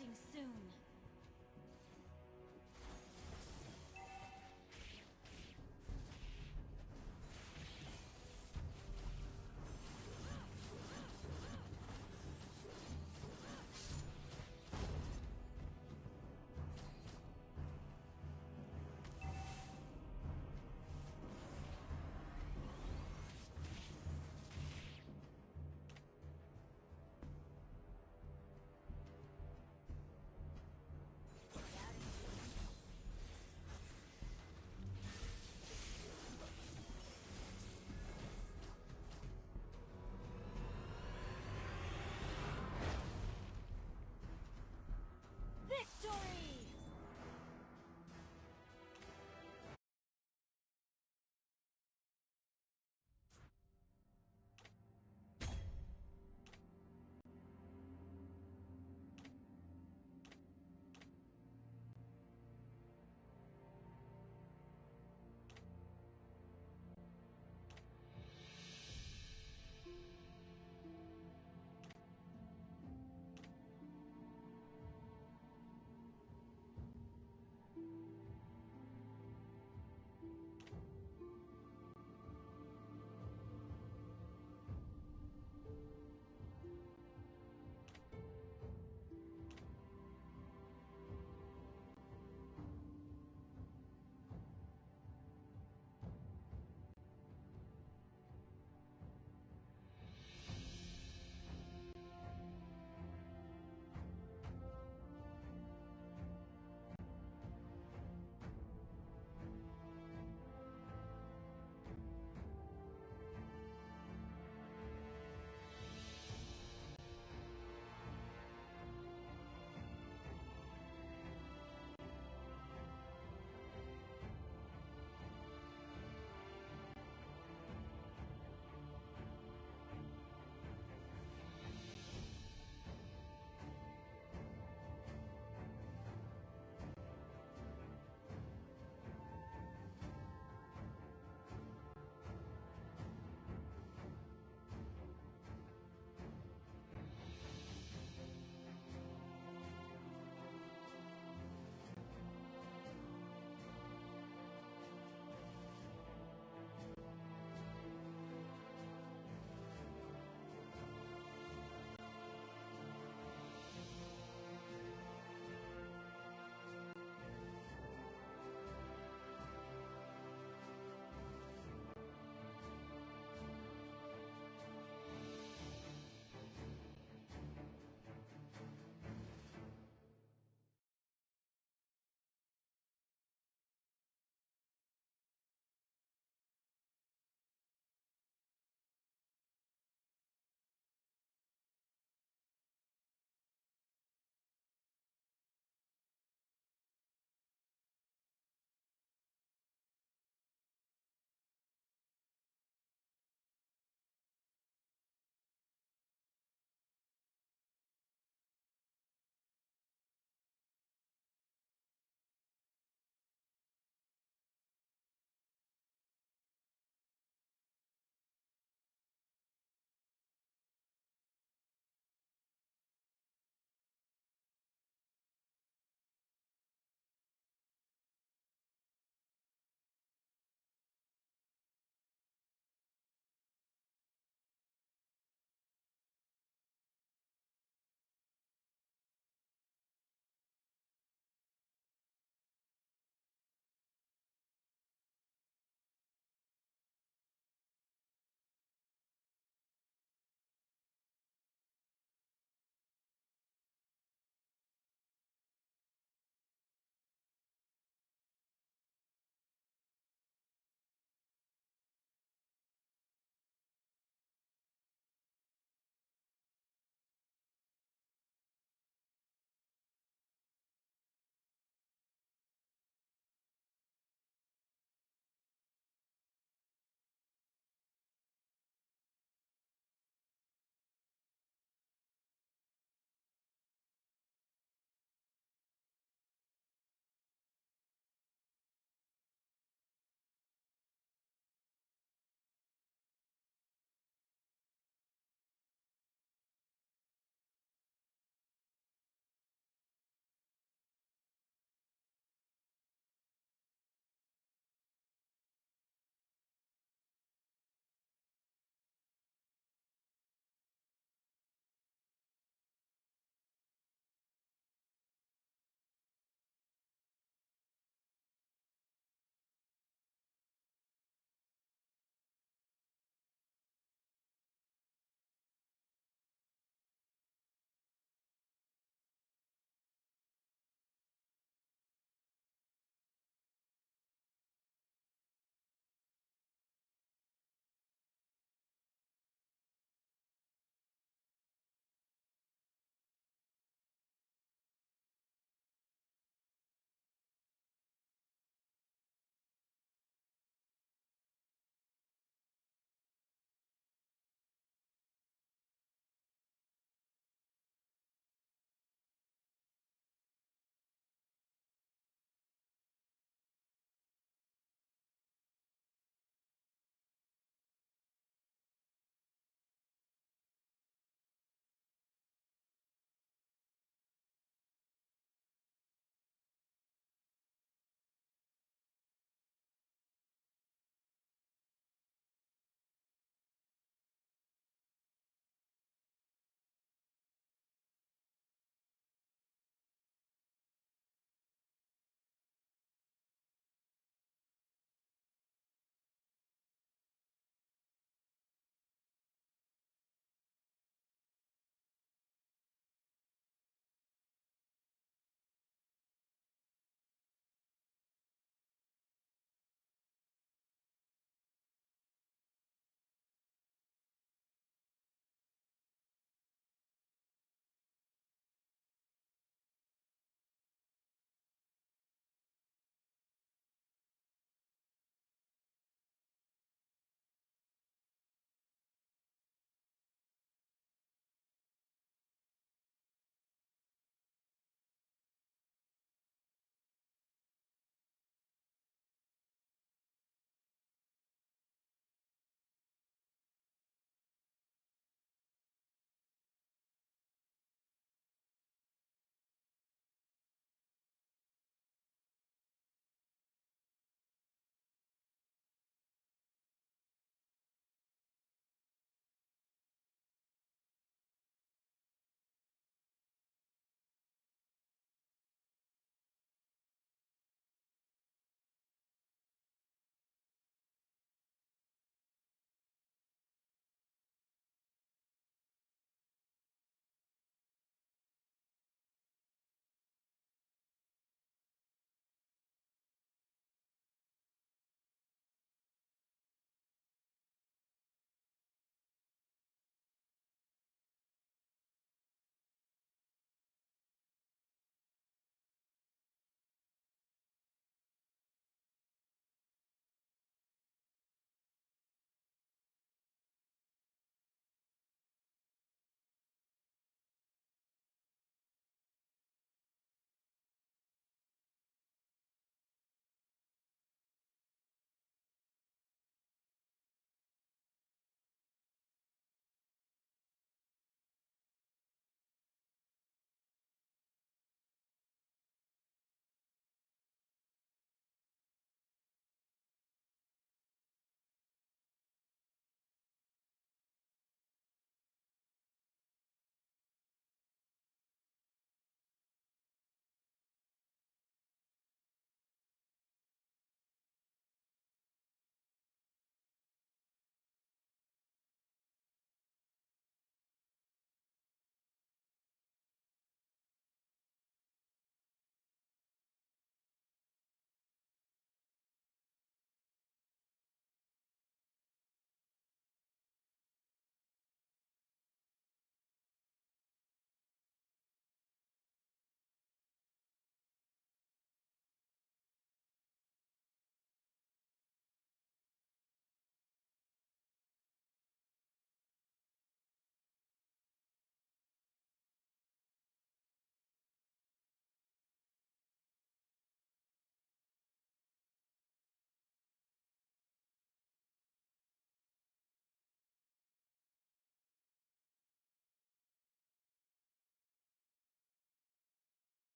Resting soon.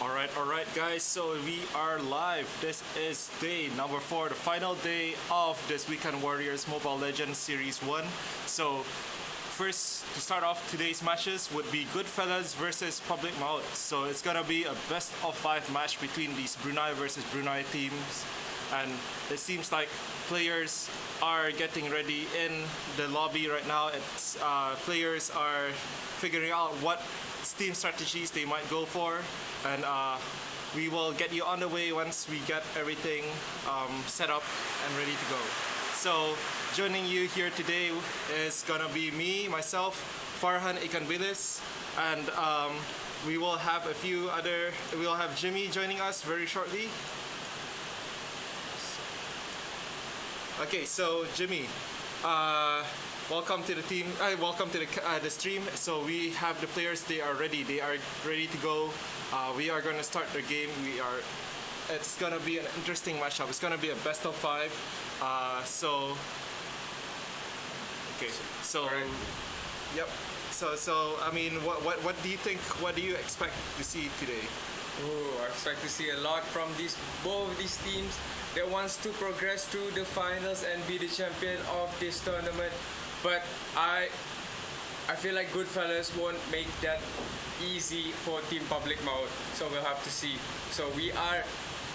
Alright, guys. So we are live. This is day number 4, the final day of this Weekend Warriors Mobile Legends Series 1. So, first to start off today's matches would be Goodfellas versus Public Maut. So it's gonna be a best of 5 match between these Brunei versus Brunei teams, and it seems like players are getting ready in the lobby right now. It's players are figuring out what team strategies they might go for, and we will get you on the way once we get everything set up and ready to go. So joining you here today is gonna be me, myself, Farhan Ikanbilis, and we will have we'll have Jimmy joining us very shortly. Okay, so Jimmy, welcome to the team. Welcome to the stream. So we have the players. They are ready. They are ready to go. We are going to start the game. It's going to be an interesting matchup. It's going to be a best of 5. Yep. So I mean, what do you think? What do you expect to see today? I expect to see a lot from both these teams that wants to progress through the finals and be the champion of this tournament. But I feel like Goodfellas won't make that easy for Team Public Maut. So we'll have to see. So we are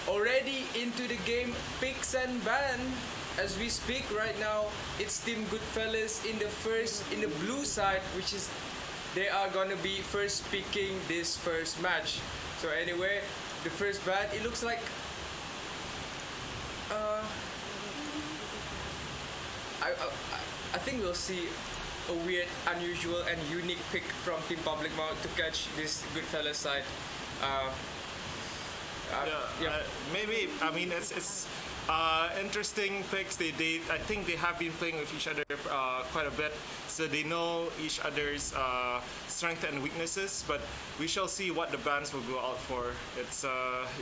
already into the game picks and ban. As we speak right now, it's Team Goodfellas in the blue side, which is they are gonna be first picking this first match. So anyway, the first ban, it looks like I think we'll see a weird, unusual and unique pick from Team Public Maut to catch this Goodfellas side. Maybe. I mean, it's interesting picks. I think they have been playing with each other quite a bit, so they know each other's strengths and weaknesses. But we shall see what the bans will go out for. It's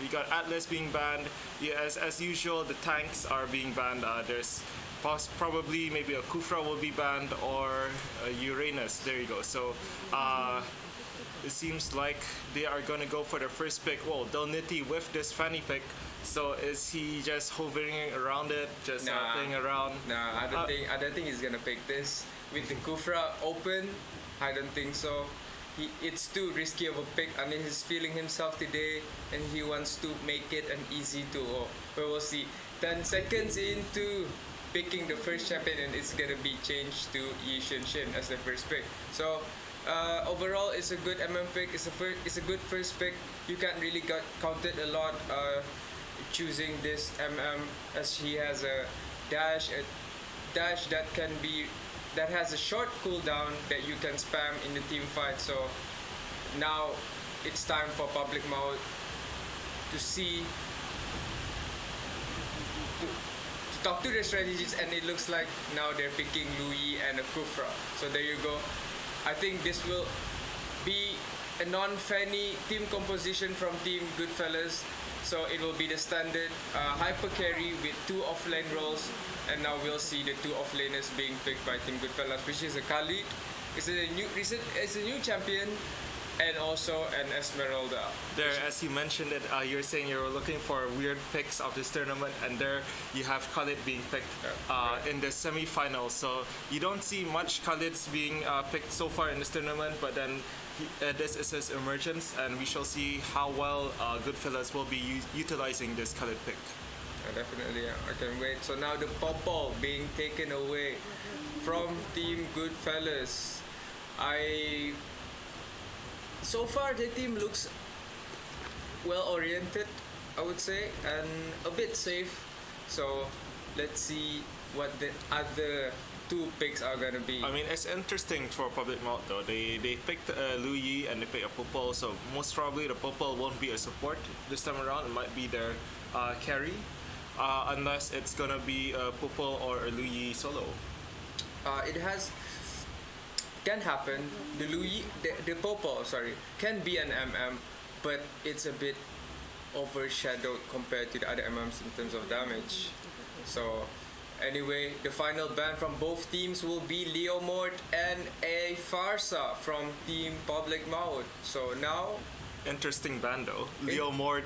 we got Atlas being banned. Yeah, as usual, the tanks are being banned. There's probably maybe a Kufra will be banned, or Uranus. There you go. So it seems like they are gonna go for the first pick. Well, Delnity with this Fanny pick. So is he just hovering around it, just playing around? Nah, I don't think he's gonna pick this with the Kufra open. I don't think so. It's too risky of a pick. I mean, he's feeling himself today, and he wants to make it an easy 2-0. But we'll see. 10 seconds into picking the first champion, and it's gonna be changed to Yi Shin as the first pick. So overall, it's a good MM pick. It's a good first pick. You can't really count it a lot. Choosing this MM, as he has a dash that has a short cooldown that you can spam in the team fight. So now it's time for Public Maut to talk to their strategies, and it looks like now they're picking Louis and a Kufra. So there you go. I think this will be a non-Fanny team composition from Team Goodfellas. So it will be the standard hyper carry with 2 offlane roles, and now we'll see the 2 offlaners being picked by Team Goodfellas, which is a Khalid. It's a new champion, and also an Esmeralda. There, as you mentioned it, you're saying you're looking for weird picks of this tournament, and there you have Khalid being picked in the semi-finals. So you don't see much Khalids being picked so far in this tournament, but then this is his emergence, and we shall see how well Goodfellas will be utilizing this Khalid pick. Definitely, I can wait. So now the Popol being taken away from Team Goodfellas. So far the team looks well oriented, I would say, and a bit safe. So let's see what the other 2 picks are gonna be. I mean, it's interesting for Public Maut though. They picked Lu Yi and they picked a Popol, so most probably the Popol won't be a support this time around. It might be their carry, unless it's gonna be a Popol or a Lu Yi solo. It can happen. The Popol, can be an MM, but it's a bit overshadowed compared to the other MMs in terms of damage. So anyway, the final ban from both teams will be Leomort and a Farsa from Team Public Maut. So now interesting ban though. Leo Mort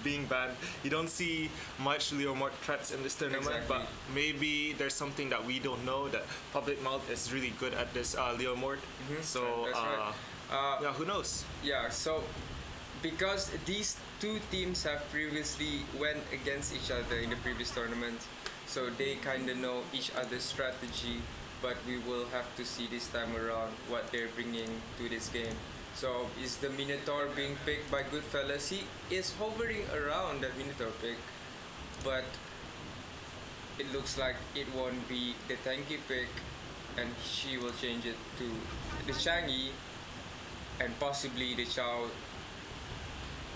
being banned. You don't see much Leo Mort threats in this tournament, Exactly. but maybe there's something that we don't know, that Public Maut is really good at this Leo Mort. So That's right. yeah, who knows? Yeah, so because these two teams have previously went against each other in the previous tournament, so they kind of know each other's strategy, but we will have to see this time around what they're bringing to this game. So is the Minotaur being picked by Goodfellas? He is hovering around that Minotaur pick, but it looks like it won't be the tanky pick, and she will change it to the Changi and possibly the Chow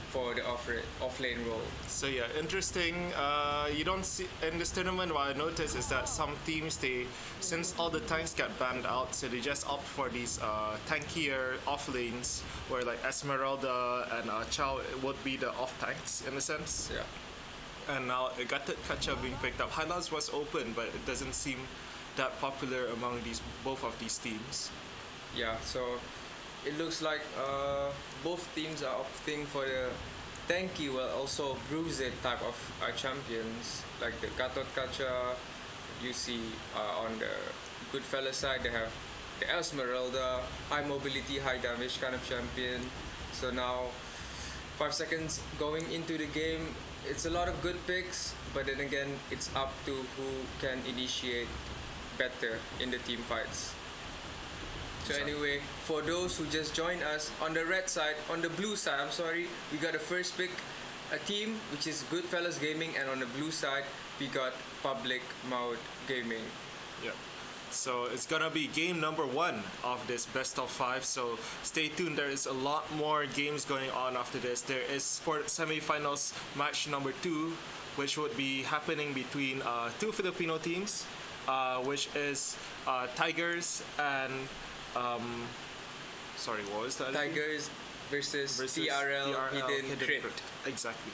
for the off lane role. So yeah, interesting. You don't see in this tournament. What I noticed is that some teams, since all the tanks get banned out, so they just opt for these tankier off lanes, where like Esmeralda and Chow would be the off tanks in a sense. Yeah. And now Gutted Kacha being picked up. Highlands was open, but it doesn't seem that popular among both of these teams. Yeah, so it looks like both teams are opting for the tanky, well also bruiser type of champions, like the Gatot Kacha. You see on the Goodfellas side they have the Esmeralda, high mobility, high damage kind of champion. So now 5 seconds going into the game, it's a lot of good picks, but then again it's up to who can initiate better in the team fights. So anyway, for those who just joined us, on the blue side, we got the first pick, a team which is Goodfellas Gaming, and on the blue side we got Public Maut Gaming. Yeah. So it's gonna be game number 1 of this best of 5. So stay tuned. There is a lot more games going on after this. There is for semifinals match number 2, which would be happening between 2 Filipino teams, which is Tigers and sorry, what was that? Tigers versus TRL Hidden Crit. Exactly.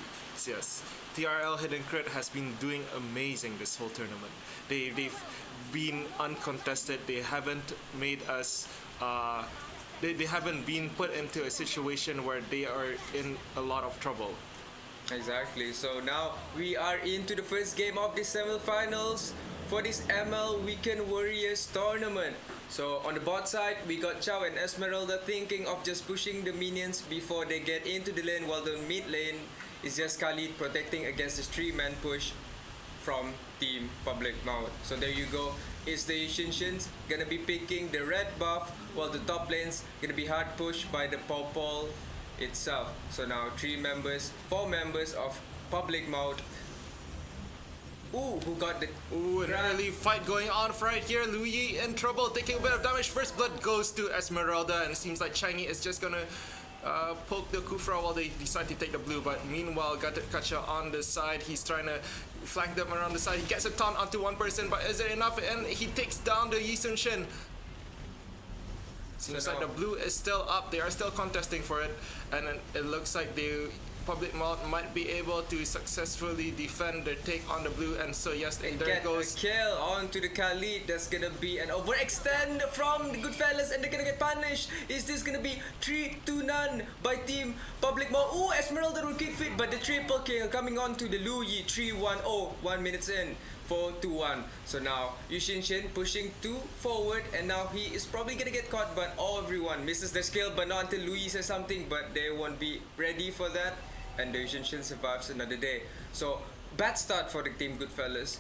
Yes. TRL Hidden Crit has been doing amazing this whole tournament. They've been uncontested. They haven't made us. They haven't been put into a situation where they are in a lot of trouble. Exactly. So now we are into the first game of the semifinals for this ML Weekend Warriors tournament. So on the bot side, we got Chow and Esmeralda thinking of just pushing the minions before they get into the lane, while the mid lane is just Khalid protecting against the 3-man push from Team Public Maut. So there you go. It's the Yushinshins gonna be picking the red buff, while the top lane's gonna be hard pushed by the Popol itself. So now 4 members of Public Maut. Ooh, who got the... Ooh, an early fight going on right here. Louis in trouble, taking a bit of damage. First blood goes to Esmeralda, and it seems like Changi is just gonna poke the Kufra while they decide to take the blue. But meanwhile, Gatot Kacha on the side, he's trying to flank them around the side. He gets a taunt onto one person, but is it enough? And he takes down the Yi Sun Shin. Seems like the blue is still up. They are still contesting for it, and then it looks like Public Maut might be able to successfully defend their take on the blue, and so yes, and there get goes a kill onto the Khalid. That's gonna be an overextend from the Goodfellas, and they're gonna get punished. Is this gonna be 3-0 by Team Public Maut? Ooh, Esmeralda will kick fit, but the triple kill coming on to the Luyi 3-1-0, 1 minute in. 4-2-1. So now Yushin Shin pushing 2 forward, and now he is probably gonna get caught, but everyone misses their skill, but not until Louis says something, but they won't be ready for that, and the Yushin Shin survives another day. So bad start for the Team Goodfellas.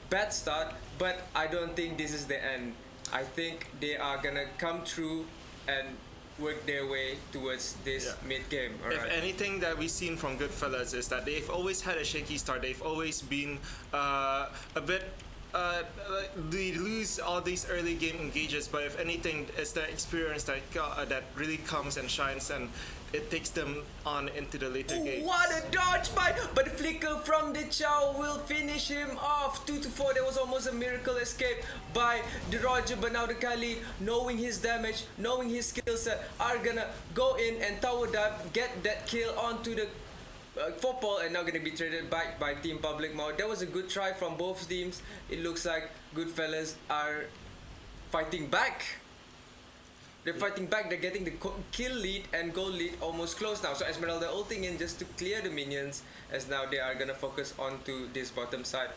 Bad start, but I don't think this is the end. I think they are gonna come through and work their way towards this mid-game. If anything that we've seen from Goodfellas is that they've always had a shaky start. They've always been a bit. They lose all these early game engages, but if anything, it's the experience that really comes and shines, and it takes them on into the later games. What a dodge by, but the flicker from the Chow will finish him off. 2-4. There was almost a miracle escape by the Roger, but now the Khalid, knowing his damage, knowing his skill set, are gonna go in and tower dive, get that kill onto the football, and now gonna be traded back by Team Public Maut. That was a good try from both teams. It looks like Goodfellas are fighting back. They're fighting back. They're getting the kill lead and goal lead almost close now. So Esmeralda ulting in just to clear the minions, as now they are gonna focus onto this bottom side.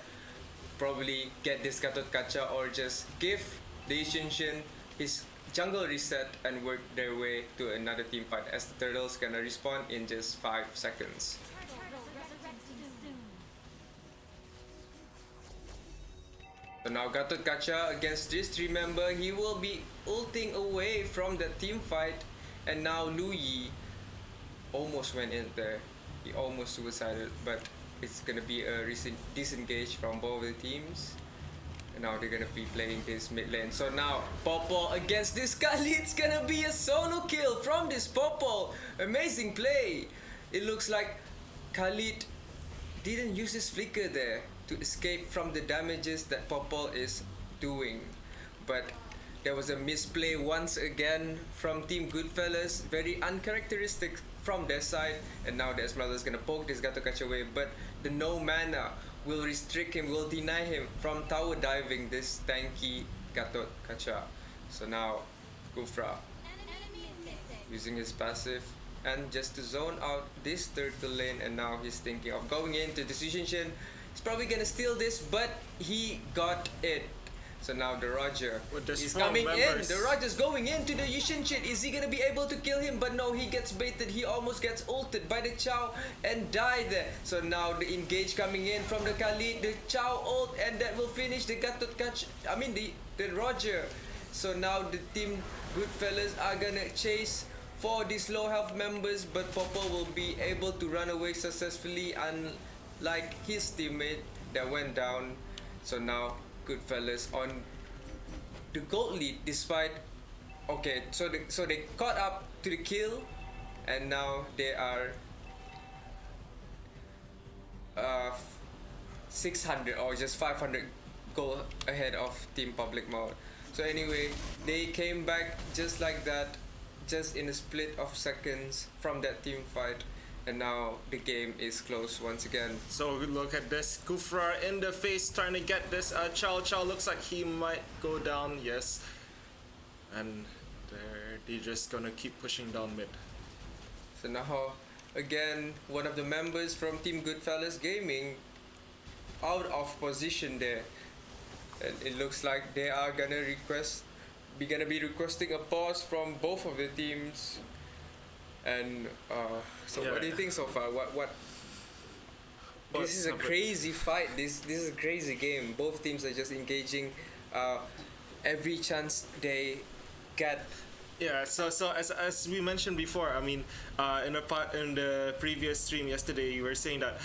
Probably get this Gatot Kaca or just give the Ishinshin his jungle reset and work their way to another team fight, as the turtles gonna respawn in just 5 seconds. So now Gatot Kaca against this, remember he will be ulting away from the team fight, and now Lu Yi almost went in there. He almost suicided, but it's gonna be a disengage from both the teams. And now they're gonna be playing this mid lane. So now Popo against this Khalid, it's gonna be a solo kill from this Popo. Amazing play. It looks like Khalid didn't use his flicker there to escape from the damages that Popol is doing, but there was a misplay once again from Team Goodfellas, very uncharacteristic from their side, and now the Esmeralda is gonna poke this Gatot Kaca away, but the no mana will restrict him, will deny him from tower diving this tanky Gatot Kaca. So now Kufra using his passive and just to zone out this turtle lane, and now he's thinking of going into Decision Shin. He's probably gonna steal this, but he got it. So now the Roger is coming in. The Roger's going into the Yushin Shin. Is he gonna be able to kill him? But no, he gets baited. He almost gets ulted by the Chow and died there. So now the engage coming in from the Khalid, the Chow ult, and that will finish the Gatot Kaca. I mean the Roger. So now the team Goodfellas are gonna chase for these low health members, but Popo will be able to run away successfully, unlike his teammate that went down. So now Goodfellas on the gold lead despite so they caught up to the kill, and now they are 600 or just 500 goal ahead of Team Public Maut. So anyway, they came back just like that, just in a split of seconds from that team fight, and now the game is close once again. So look at this, Kufra in the face trying to get this Chow. Chow looks like he might go down, yes. And they're just gonna keep pushing down mid. So now, again, one of the members from Team Goodfellas Gaming out of position there. And it looks like they are gonna be requesting a pause from both of the teams. And what do you think so far? This is a crazy fight. This is a crazy game. Both teams are just engaging every chance they get. Yeah, so as we mentioned before, I mean, in the previous stream yesterday, you were saying that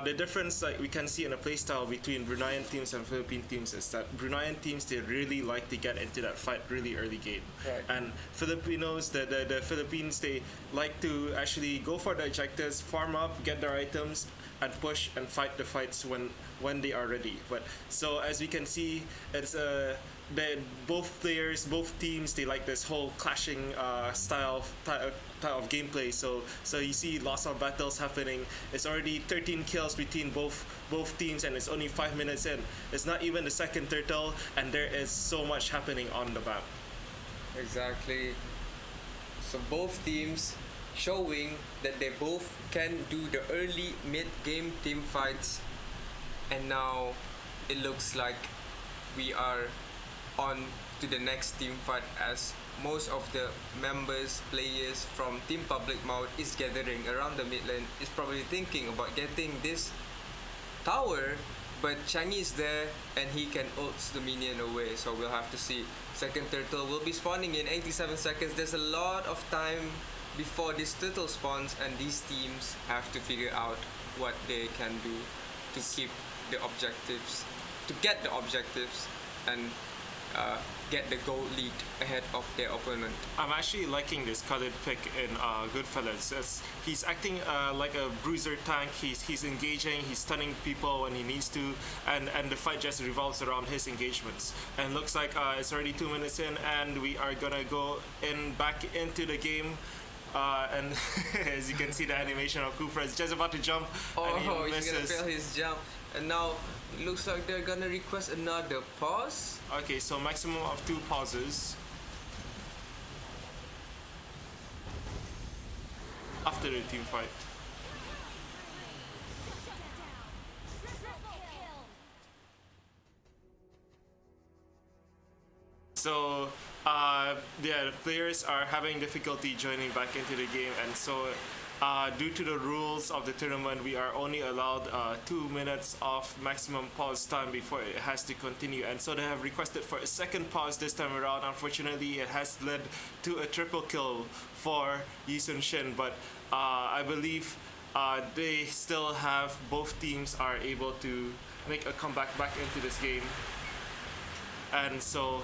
the difference we can see in the playstyle between Bruneian teams and Philippine teams is that Bruneian teams, they really like to get into that fight really early game, right. And Filipinos, the Philippines, they like to actually go for the objectives, farm up, get their items, and push and fight the fights when they are ready. But so as we can see, it's both teams, they like this whole clashing style of gameplay. So you see lots of battles happening. It's already 13 kills between both teams, and it's only 5 minutes in. It's not even the second turtle, and there is so much happening on the map. Exactly. So both teams showing that they both can do the early mid-game team fights, and now it looks like we are on to the next team fight, as most of the players from Team Public Maut is gathering around the mid lane, is probably thinking about getting this tower, but Changi is there and he can ult the minion away. So we'll have to see. Second turtle will be spawning in 87 seconds. There's a lot of time before this turtle spawns, and these teams have to figure out what they can do to keep the objectives, to get the objectives, and get the goal lead ahead of their opponent. I'm actually liking this Khalid pick in Goodfellas. He's acting like a bruiser tank. He's engaging, he's stunning people when he needs to, and the fight just revolves around his engagements. And looks like it's already 2 minutes in, and we are gonna go back into the game. And as you can see, the animation of Kufra is just about to jump, and he misses. He's gonna fail his jump, and now it looks like they're gonna request another pause. Okay, so maximum of 2 pauses. after the team fight. So yeah, the players are having difficulty joining back into the game, and so due to the rules of the tournament, we are only allowed 2 minutes of maximum pause time before it has to continue, and so they have requested for a second pause this time around. Unfortunately, it has led to a triple kill for Yi Sun Shin, but I believe they still have, both teams are able to make a comeback back into this game. And so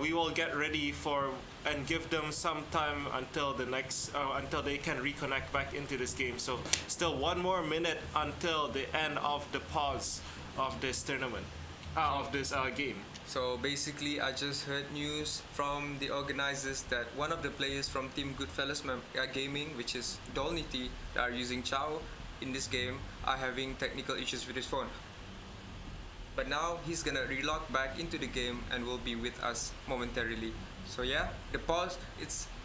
we will get ready for and give them some time until the next until they can reconnect back into this game. So still 1 more minute until the end of the pause of this tournament, of this game. So basically, I just heard news from the organizers that one of the players from Team Goodfellas Gaming, which is Dolnity, that are using Chow in this game, are having technical issues with his phone. But now he's gonna relog back into the game and will be with us momentarily. So yeah, the pause,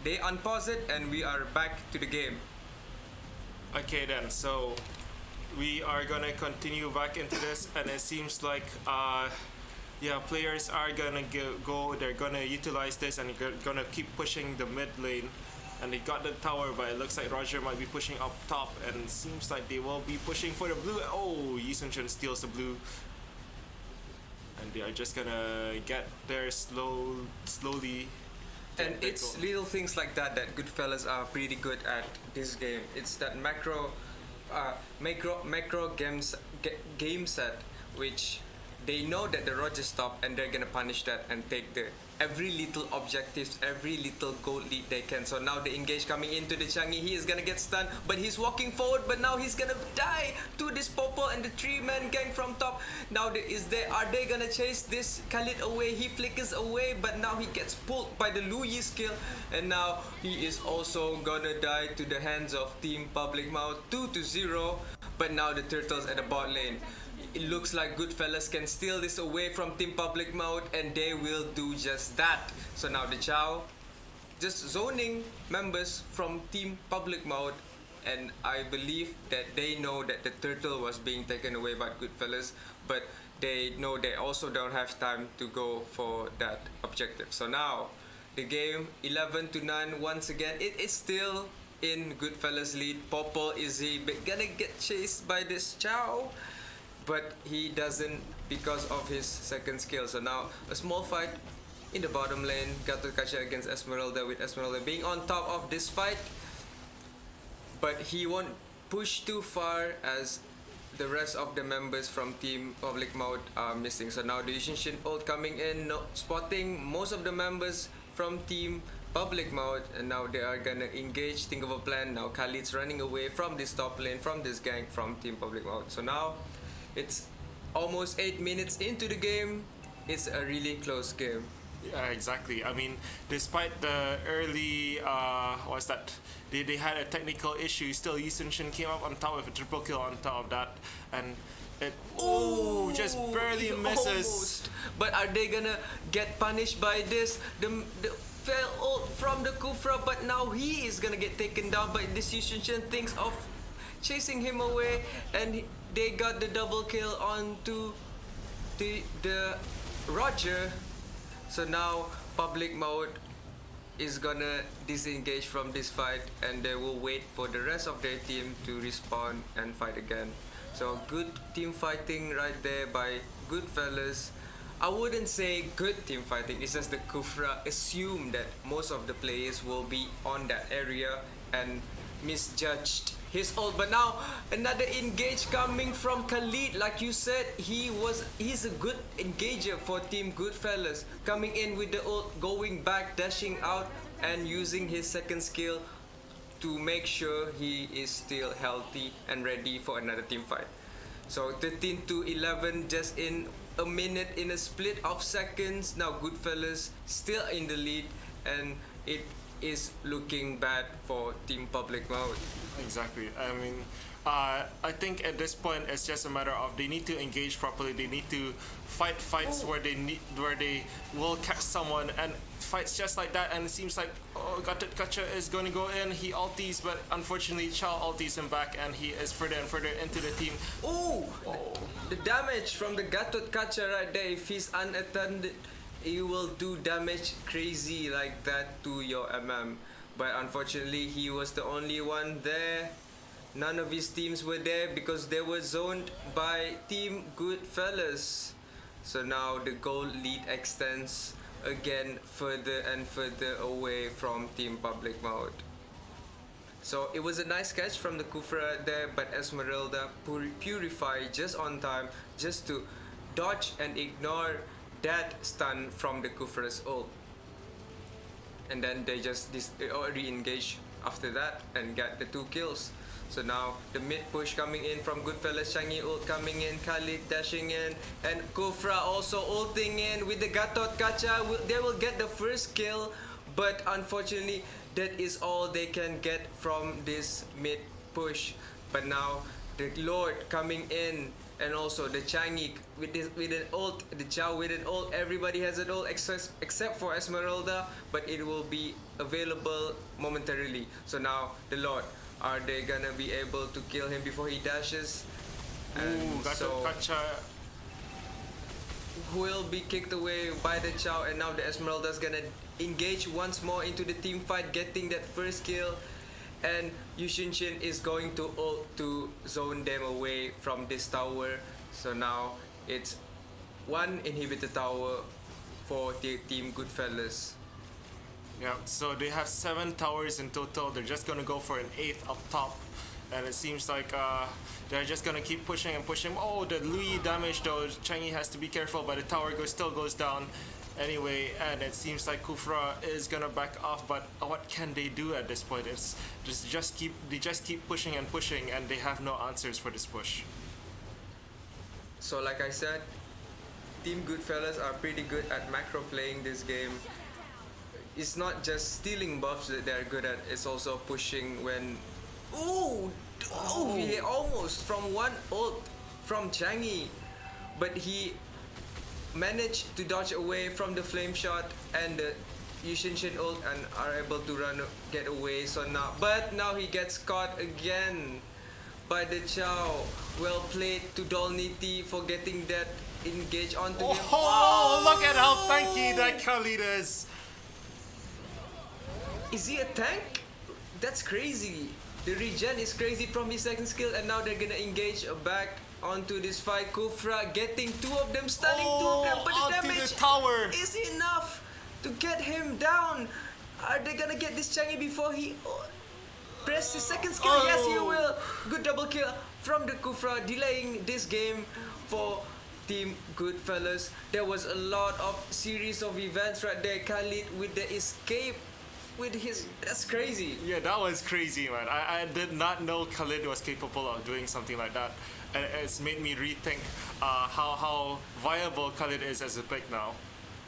they unpause it and we are back to the game. Okay then, so we are gonna continue back into this, and it seems like yeah, players are gonna go, they're gonna utilize this and gonna keep pushing the mid lane. And they got the tower, but it looks like Roger might be pushing up top, and it seems like they will be pushing for the blue. Oh, Yi Sun Shin steals the blue. And they are just gonna get there slowly. And it's little things like that that Goodfellas are pretty good at this game. It's that macro game set, which they know that the Roger stop, and they're gonna punish that and take the every little objectives, every little gold lead they can. So now the engage coming into the Changi, he is gonna get stunned, but he's walking forward, but now he's gonna die to this Popol and the 3-man gang from top. Now are they gonna chase this Khalid away? He flickers away, but now he gets pulled by the Luyi skill, and now he is also gonna die to the hands of Team Public Maut, 2-0. But now the Turtles at the bot lane. It looks like Goodfellas can steal this away from Team Public Mode, and they will do just that. So now the Chow just zoning members from Team Public Mode, and I believe that they know that the turtle was being taken away by Goodfellas, but they know they also don't have time to go for that objective. So now the game 11-9 once again. It is still in Goodfellas lead. Popol is gonna get chased by this Chow, but he doesn't because of his second skill. So now a small fight in the bottom lane. Gatot Kaca against Esmeralda, with Esmeralda being on top of this fight, but he won't push too far as the rest of the members from Team Public Mode are missing. So now the Yi Sun Shin ult coming in, spotting most of the members from Team Public Mode, and now they are gonna engage, think of a plan. Now Khalid's running away from this top lane, from this gang from Team Public Mode. So now it's almost 8 minutes into the game. It's a really close game. Yeah, exactly. I mean, despite the early, what's that? They had a technical issue. Still, Yi Sun Shin came up on top with a triple kill on top of that, and it just barely misses. Almost. But are they gonna get punished by this? The fell ult from the Kufra, but now he is gonna get taken down by this. Yi Sun Shin thinks of chasing him away, and they got the double kill onto the Roger. So now Public Mode is gonna disengage from this fight, and they will wait for the rest of their team to respawn and fight again. So good team fighting right there by Goodfellas. I wouldn't say good team fighting, it's just the Kufra assumed that most of the players will be on that area and misjudged his ult. But now another engage coming from Khalid. Like you said, he's a good engager for Team Goodfellas, coming in with the ult, going back, dashing out, and using his second skill to make sure he is still healthy and ready for another team fight. So 13-11 just in a minute, in a split of seconds. Now Goodfellas still in the lead, and it is looking bad for Team Public Mode. Exactly. I mean, I think at this point it's just a matter of they need to engage properly. They need to fight fights where they will catch someone and fights just like that. And it seems like Gatot is going to go in. He ulties, but unfortunately Chow ulties him back, and he is further and further into the team. Ooh! The damage from the Gatot Kaca right there. If he's unattended, he will do damage crazy like that to your MM. But unfortunately, he was the only one there. None of his teams were there because they were zoned by Team Goodfellas. So now the goal lead extends again further and further away from Team Public Maut. So it was a nice catch from the Kufra there, but Esmeralda Purify just on time just to dodge and ignore that stun from the Kufra's ult. And then they just re-engage after that and get the 2 kills. So now the mid push coming in from Goodfellas, Changi ult coming in, Khalid dashing in, and Kufra also ulting in with the Gatot Kaca. They will get the first kill, but unfortunately that is all they can get from this mid push. But now the Lord coming in, and also the Changi with an ult, the Chow with an ult. Everybody has an ult except for Esmeralda, but it will be available momentarily. So now the Lord, are they gonna be able to kill him before he dashes? Ooh, Gatot Kaca will be kicked away by the Chow, and now the Esmeralda's gonna engage once more into the team fight, getting that first kill. And Yushinshin is going to ult to zone them away from this tower. So now it's 1 inhibitor tower for the Team Goodfellas. Yeah, so they have 7 towers in total. They're just gonna go for an 8th up top, and it seems like they're just gonna keep pushing and pushing. Oh, the Louis damage though. Changi has to be careful, but the tower still goes down anyway, and it seems like Kufra is gonna back off. But what can they do at this point? It's just keep pushing and pushing, and they have no answers for this push. So like I said, Team Goodfellas are pretty good at macro playing this game. It's not just stealing buffs that they're good at, it's also pushing when... He almost from one ult from Changi, but he managed to dodge away from the flame shot and the Yushinshin ult and are able to get away. So now he gets caught again by the Chow. Well played to Dolniti for getting that engage onto him. Oh, look at how tanky that Khalid is. Is he a tank? That's crazy. The regen is crazy from his second skill, and now they're gonna engage back onto this fight. Kufra getting 2 of them, stunning 2 of them, but the damage is enough to get him down. Are they gonna get this Changi before he press his second skill? Yes, he will. Good double kill from the Kufra, delaying this game for Team Goodfellas. There was a lot of series of events right there. Khalid with the escape. That's crazy. Yeah, that was crazy, man. I did not know Khalid was capable of doing something like that, and it's made me rethink how viable Khalid is as a pick now.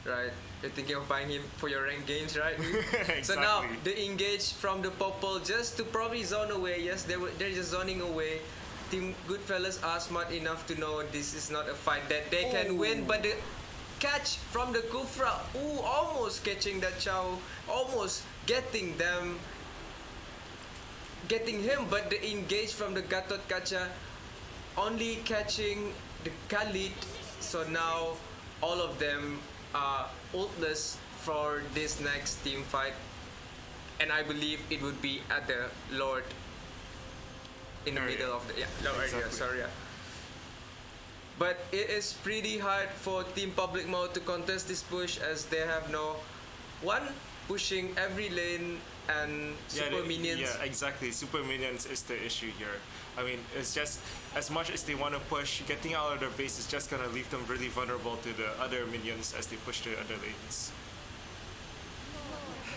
Right, you're thinking of buying him for your ranked games, right? Exactly. So now the engage from the Popple just to probably zone away. Yes, they're just zoning away. Team Goodfellas are smart enough to know this is not a fight that they can win, but the catch from the Kufra, almost catching that Chow, almost getting him, but the engage from the Gatot Kaca only catching the Khalid. So now all of them are ultless for this next team fight, and I believe it would be at the Lord in the middle of the low area. Sorry. But it is pretty hard for Team Public Maut to contest this push, as they have no one pushing every lane and super minions. Yeah, exactly. Super minions is the issue here. I mean, it's just as much as they want to push, getting out of their base is just gonna leave them really vulnerable to the other minions as they push to other lanes.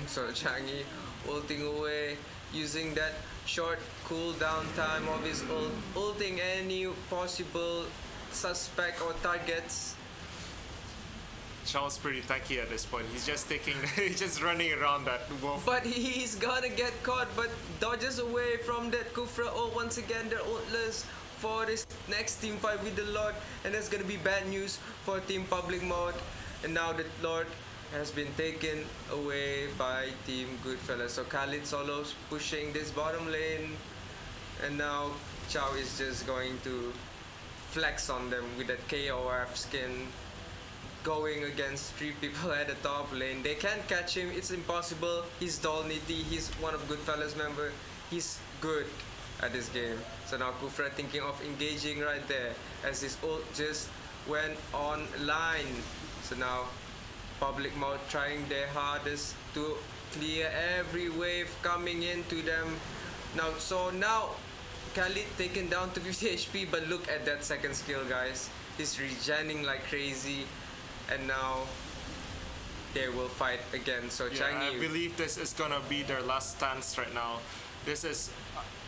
So Changi ulting away, using that short cooldown time of his ult, ulting any possible suspect or targets. Chow's pretty tanky at this point. He's just he's just running around that wolf. But he's gonna get caught, but dodges away from that Kufra. Oh, once again, they're ultless for this next team fight with the Lord, and that's gonna be bad news for Team Public Mode. And now the Lord has been taken away by Team Goodfellas. So Khalid Solo's pushing this bottom lane, and now Chow is just going to flex on them with that KOF skin, going against 3 people at the top lane. They can't catch him, it's impossible. He's Dolnity, he's one of Goodfellas member. He's good at this game. So now Kufra thinking of engaging right there as his ult just went online. So now Public Mode trying their hardest to clear every wave coming into them. Now Khalid taken down to 50 HP, but look at that second skill, guys. He's regenning like crazy, and now they will fight again. So Yeah, Changi, I believe this is gonna be their last stance right now. This is,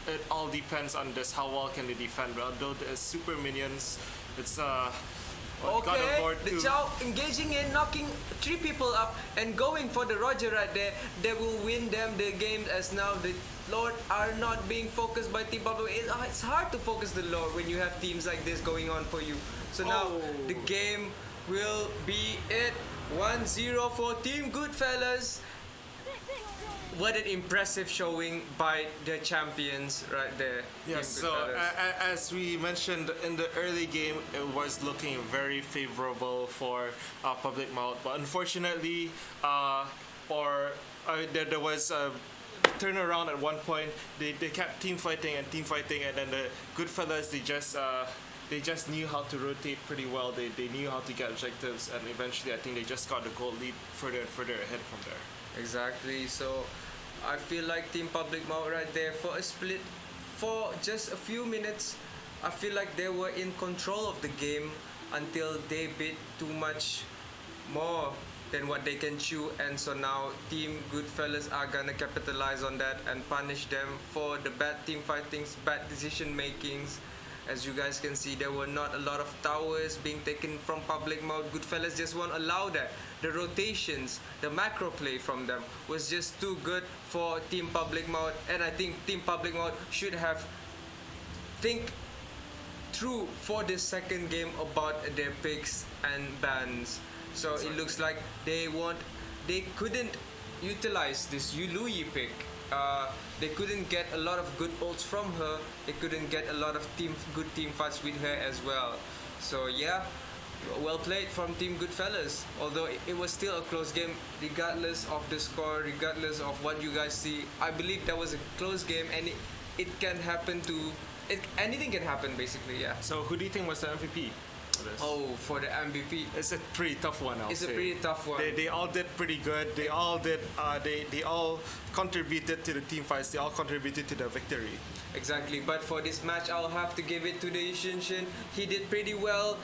it all depends on this, how well can they defend. But although there's super minions, it's okay, the Chow engaging in, knocking 3 people up and going for the Roger right there. They will win them the game, as now the Lord are not being focused by Team Pablo. It's hard to focus the Lord when you have teams like this going on for you. So now the game will be it 1-0 for Team Goodfellas. What an impressive showing by the champions right there. Yes, Team so Goodfellas. as we mentioned in the early game, it was looking very favorable for Public Mouth, but unfortunately, there was a turnaround at one point. They kept team fighting, and then the Goodfellas, they just knew how to rotate pretty well. They knew how to get objectives, and eventually I think they just got the goal lead further and further ahead from there. Exactly. So I feel like Team Public Mouth right there for a split for just a few minutes. I feel like they were in control of the game until they bit too much more than what they can chew, and so now Team Goodfellas are gonna capitalize on that and punish them for the bad team fightings, bad decision makings. As you guys can see, there were not a lot of towers being taken from Public Mode. Goodfellas just won't allow that. The rotations, the macro play from them was just too good for Team Public Mode, and I think Team Public Mode should have think through for this second game about their picks and bans. So it looks like they couldn't utilize this Yului pick. They couldn't get a lot of good ults from her. They couldn't get a lot of good team fights with her as well. So yeah, well played from Team Goodfellas. Although it was still a close game, regardless of the score, regardless of what you guys see. I believe that was a close game, and it can happen to anything can happen basically. Yeah. So who do you think was the MVP? Oh, for the MVP, It's a pretty tough one. it's a pretty tough one. They all did pretty good. They all did. They all contributed to the team fights. They all contributed to the victory. Exactly, but for this match, I'll have to give it to the Shinshin. He did pretty well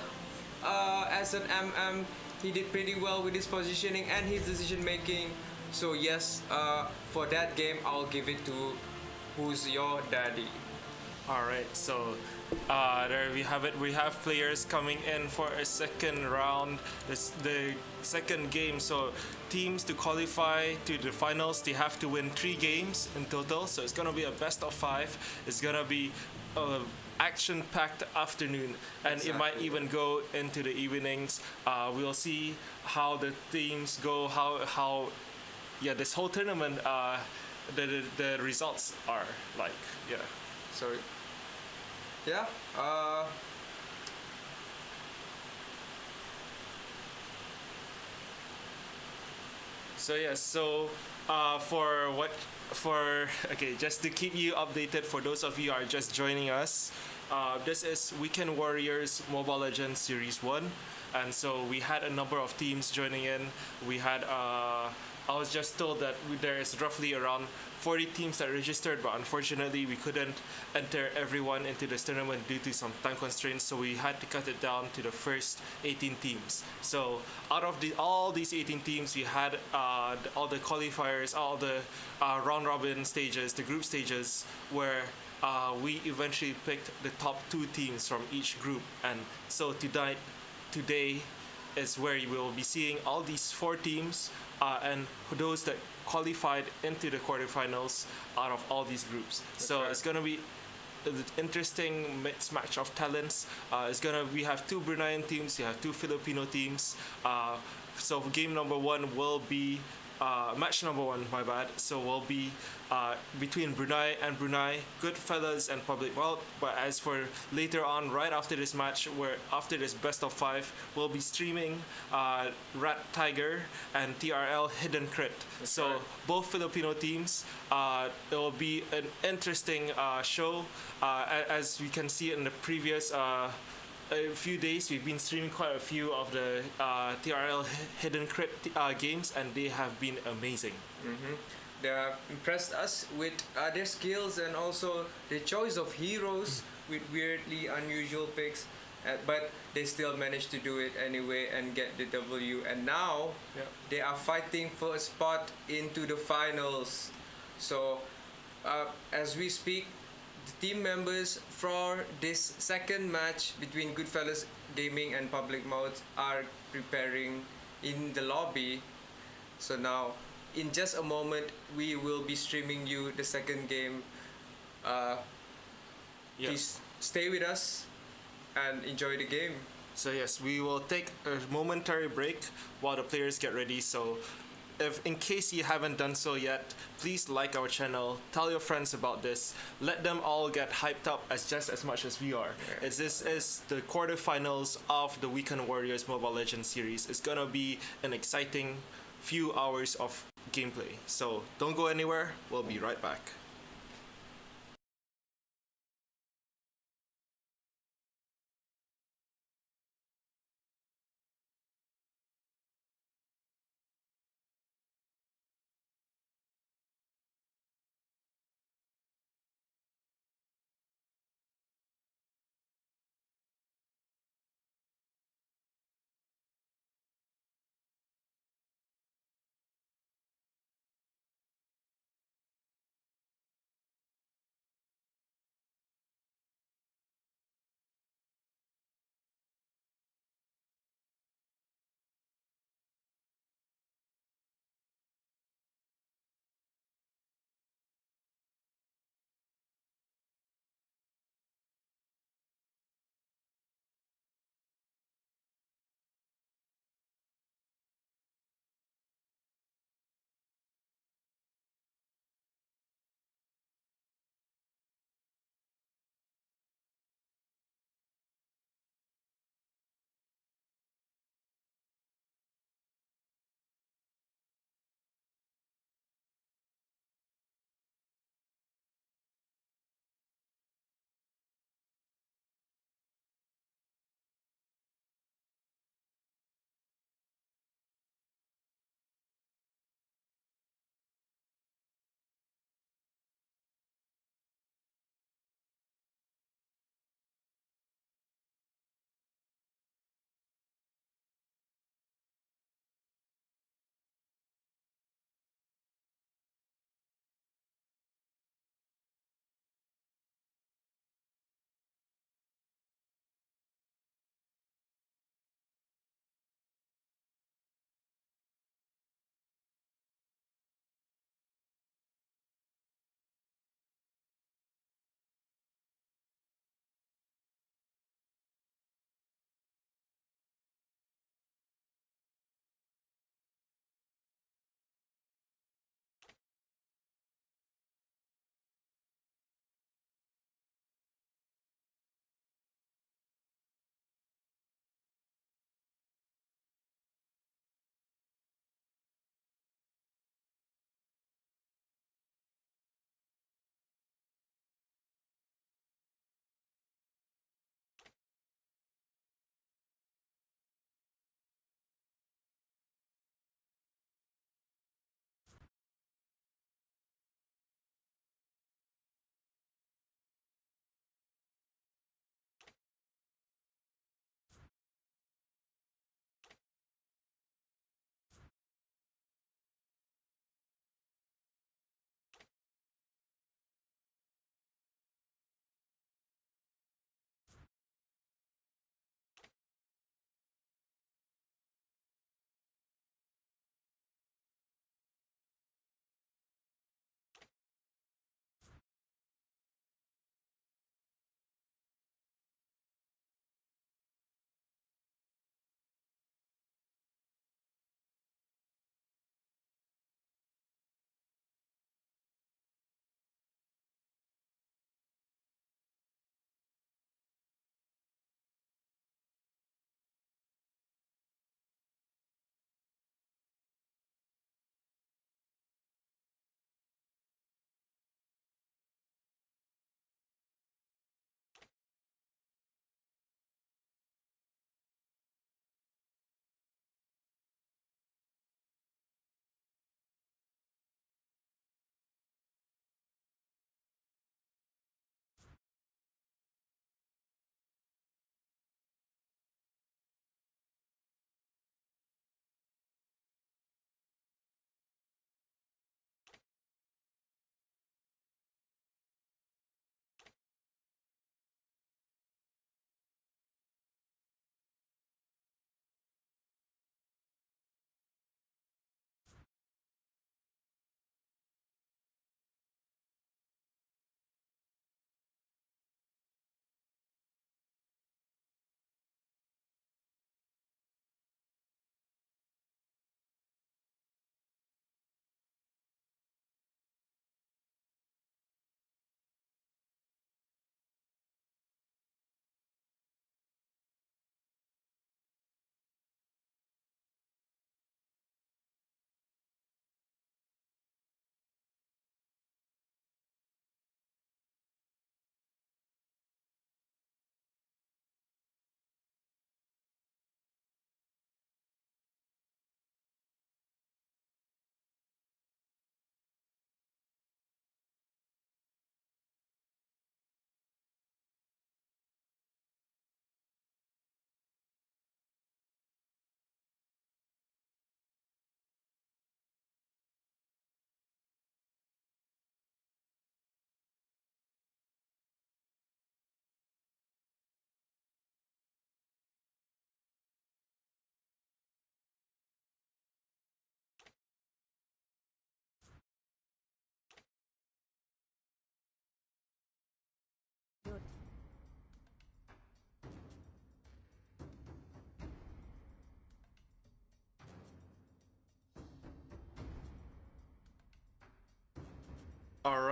as an MM. He did pretty well with his positioning and his decision making. So yes, for that game, I'll give it to Who's Your Daddy. All right, so there we have it. We have players coming in for a second round, the second game. So teams to qualify to the finals, they have to win 3 games in total. So it's gonna be a best of 5. It's gonna be a action-packed afternoon, and it might even go into the evenings. We'll see how the teams go. How this whole tournament, the results are like. Yeah. So yeah, just to keep you updated, for those of you who are just joining us, this is Weekend Warriors Mobile Legends Series 1, and so we had a number of teams joining in. We had I was just told that there is roughly around 40 teams that registered, but unfortunately we couldn't enter everyone into this tournament due to some time constraints, so we had to cut it down to the first 18 teams. So out of all these 18 teams, we had all the qualifiers, all the round robin stages, the group stages, where we eventually picked the top 2 teams from each group. And so today is where you will be seeing all these four teams and those that qualified into the quarterfinals out of all these groups. So right. it's gonna be an interesting mismatch of talents. We have two Bruneian teams, you have two Filipino teams. So game number one will be match number one, my bad. So will be between Brunei and Brunei, Goodfellas and Public Maut. But as for later on, right after this match, where after this best of five, we'll be streaming Rat Tiger and TRL Hidden Crit. So right. both Filipino teams. It will be an interesting show. As we can see in the previous a few days, we've been streaming quite a few of the TRL Hidden Crit games, and they have been amazing. They have impressed us with their skills and also the choice of heroes with weirdly unusual picks. But they still managed to do it anyway and get the W. And now they are fighting for a spot into the finals. So as we speak, the team members for this second match between Goodfellas Gaming and Public Maut are preparing in the lobby. So now, in just a moment, we will be streaming you the second game. Please stay with us and enjoy the game. So yes, we will take a momentary break while the players get ready. So if in case you haven't done so yet, please like our channel, tell your friends about this, let them all get hyped up just as much as we are. As this is the quarterfinals of the Weekend Warriors Mobile Legends series. It's gonna be an exciting few hours of gameplay. So don't go anywhere, we'll be right back.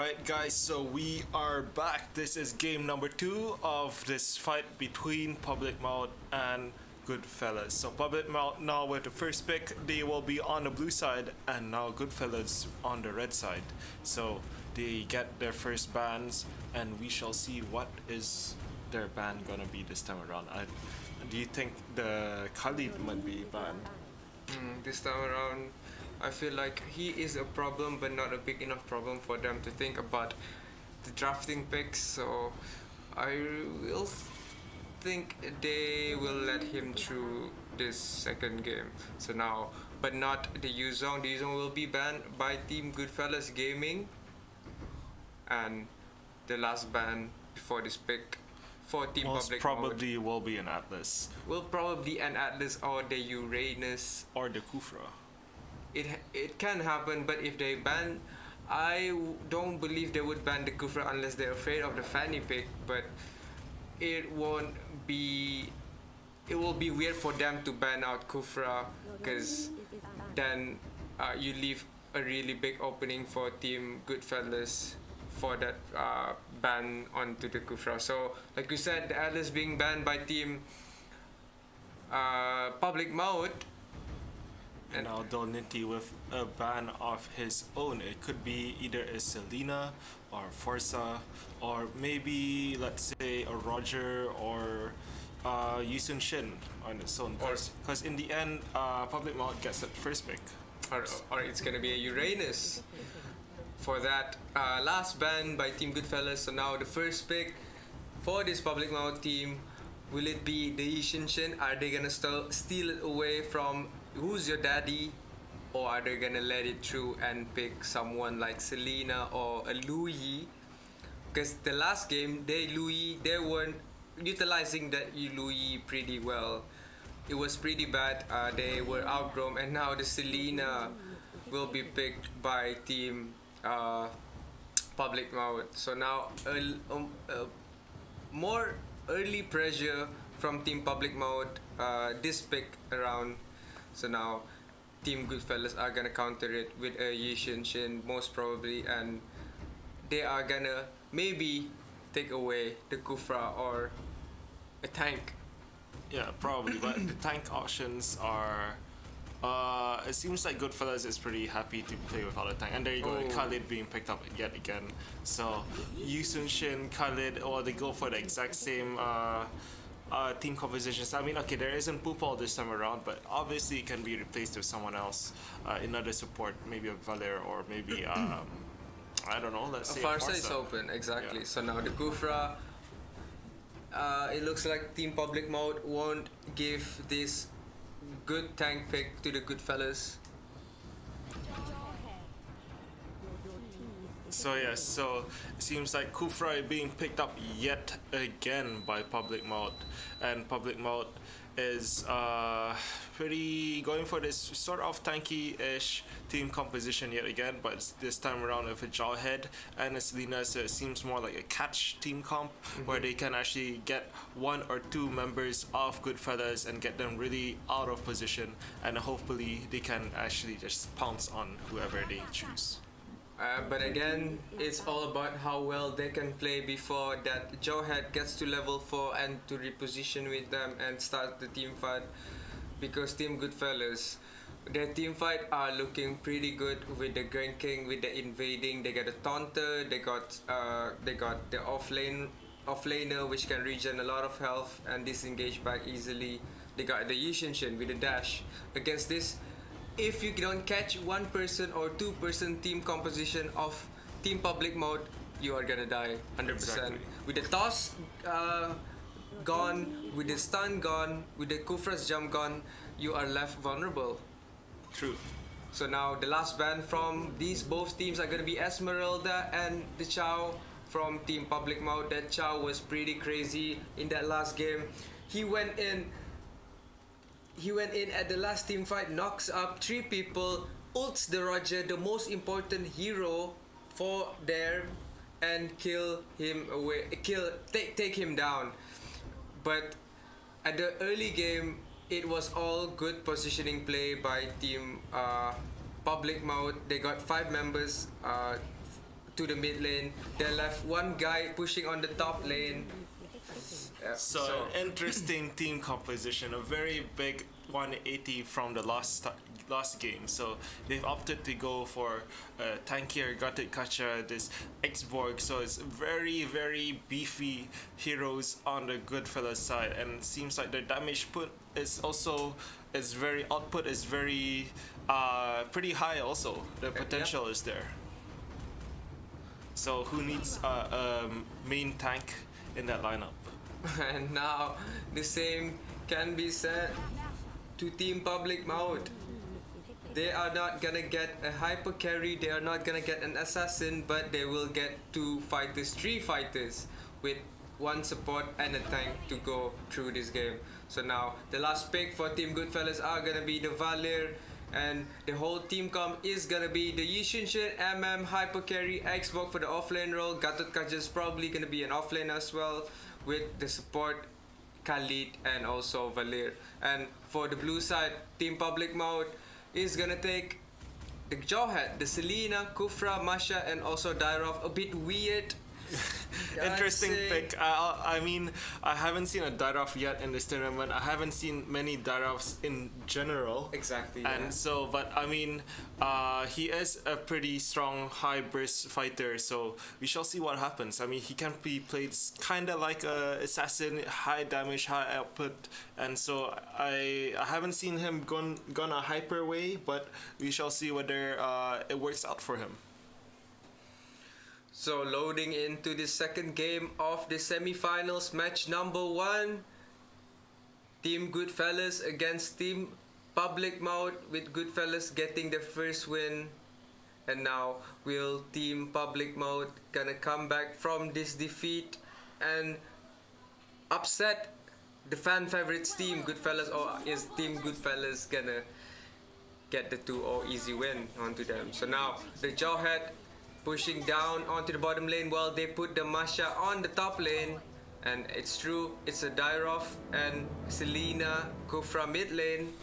Alright guys, so we are back. This is game number 2 of this fight between Public Maut and Goodfellas. So Public Maut now with the first pick, they will be on the blue side, and now Goodfellas on the red side. So they get their first bans, and we shall see what is their ban gonna be this time around. Do you think the Khalid might be banned? This time around, I feel like he is a problem, but not a big enough problem for them to think about the drafting picks. So I will think they will let him through this second game. So now, but not the Yuzong. The Yuzong will be banned by Team Goodfellas Gaming, and the last ban before this pick for Team Most Public probably will be an Atlas will probably an Atlas or the Uranus. or the Kufra. It can happen, but if they ban, don't believe they would ban the Kufra unless they're afraid of the fanny pick. But it won't be. It will be weird for them to ban out Kufra, because then you leave a really big opening for Team Goodfellas for that ban onto the Kufra. So, like you said, the Atlas being banned by Team Public Maut. And now Dolniti with a ban of his own. It could be either a Selena or Forza, or maybe let's say a Roger or Yusun Shin on its own. Because in the end, Public Maut gets that first pick. Or it's gonna be a Uranus for that last ban by Team Goodfellas. So now the first pick for this Public Maut team, will it be the Yishin Shin? Are they gonna steal it away from Who's Your Daddy, or are they gonna let it through and pick someone like Selena or a Louis? Because the last game, they weren't utilizing that Louis pretty well. It was pretty bad. They were outgrown, and now the Selena will be picked by Team Public Maut. So now more early pressure from Team Public Maut this pick around. So now Team Goodfellas are gonna counter it with a Yishin Shin most probably, and they are gonna maybe take away the Kufra or a tank. Yeah, probably. But the tank options are. It seems like Goodfellas is pretty happy to play without a tank. And there you go, Khalid being picked up yet again. So Yusun Shin, Khalid, or they go for the exact same team compositions. I mean, okay, there isn't Pupal this time around, but obviously it can be replaced with someone else, another support, maybe a Valer, or maybe I don't know. Let's say Farsa is open, exactly. Yeah. So now the Kufra, it looks like Team Public Maut won't give this good tank pick to the Goodfellas. So yes, so it seems like Kufra being picked up yet again by Public Maut, and Public Maut is pretty going for this sort of tanky-ish team composition yet again, but this time around with a Jawhead and a Selena, so it seems more like a catch team comp, where they can actually get 1 or 2 members of Goodfellas and get them really out of position, and hopefully they can actually just pounce on whoever they choose. But again, it's all about how well they can play before that Jawhead gets to level 4 and to reposition with them and start the team fight. Because Team Goodfellas, their team fight are looking pretty good with the ganking, with the invading. They got a taunter, they got the offlaner which can regen a lot of health and disengage back easily. They got the Yishin Shin with the dash. Against this, if you don't catch 1 person or 2 person team composition of Team Public Maut, you are gonna die 100%. Exactly. With the toss gone, with the stun gone, with the Kufra's jump gone, you are left vulnerable. True. So now the last ban from both teams are gonna be Esmeralda and the Chow from Team Public Maut. That Chow was pretty crazy in that last game. He went in at the last team fight, knocks up 3 people, ults the Roger, the most important hero for there, and take him down. But at the early game, it was all good positioning play by Team Public Maut. They got 5 members to the mid lane. They left one guy pushing on the top lane. So interesting team composition, a very big 180 from the last game. So they've opted to go for tankier Gatot-Kacha, this X-Borg. So it's very beefy heroes on the Goodfellas side, and it seems like their damage put is also output is very pretty high also. The potential is there. So who needs a main tank in that lineup? And now the same can be said to Team Public Maut. They are not gonna get a hyper carry, they are not gonna get an assassin, but they will get 2 fighters, 3 fighters with 1 support and a tank to go through this game. So now the last pick for Team Goodfellas are gonna be the Valir, and the whole team comp is gonna be the Yushinshin, MM, hyper carry, Xbox for the offlane role. Gatot-Kacha is probably gonna be an offlane as well, with the support Khalid and also Valir. And for the blue side, Team Public Maut is gonna take the Jawhead, the Selena, Kufra, Masha, and also Dyrov. A bit weird. Interesting pick. I mean, I haven't seen a Dyrov yet in this tournament. I haven't seen many Dyrovs in general. Exactly. And so, but I mean, he is a pretty strong high burst fighter. So we shall see what happens. I mean, he can be played kind of like a assassin, high damage, high output. And so I haven't seen him gone a hyper way, but we shall see whether it works out for him. So loading into the second game of the semi-finals, match number 1. Team Goodfellas against Team Public Maut, with Goodfellas getting the first win. And now will Team Public Maut gonna come back from this defeat and upset the fan favorites Team Goodfellas, or is Team Goodfellas gonna get the 2-0 easy win onto them? So now the Jawhead pushing down onto the bottom lane while they put the Masha on the top lane. And it's true, it's a Dyrov and Selena Kufra mid lane.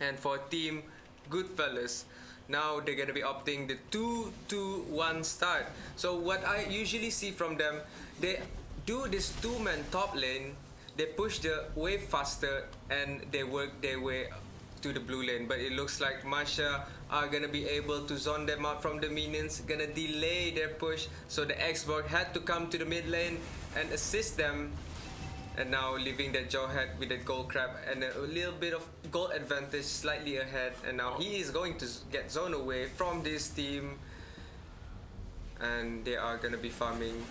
And for Team Goodfellas, now they're gonna be opting the 2-2-1 start. So what I usually see from them, they do this 2-man top lane, they push the wave faster, and they work their way to the blue lane. But it looks like Masha are gonna be able to zone them out from the minions, gonna delay their push. So the Xborg had to come to the mid lane and assist them, and now leaving that Jawhead with that gold crab and a little bit of gold advantage, slightly ahead. And now he is going to get zoned away from this team, and they are gonna be farming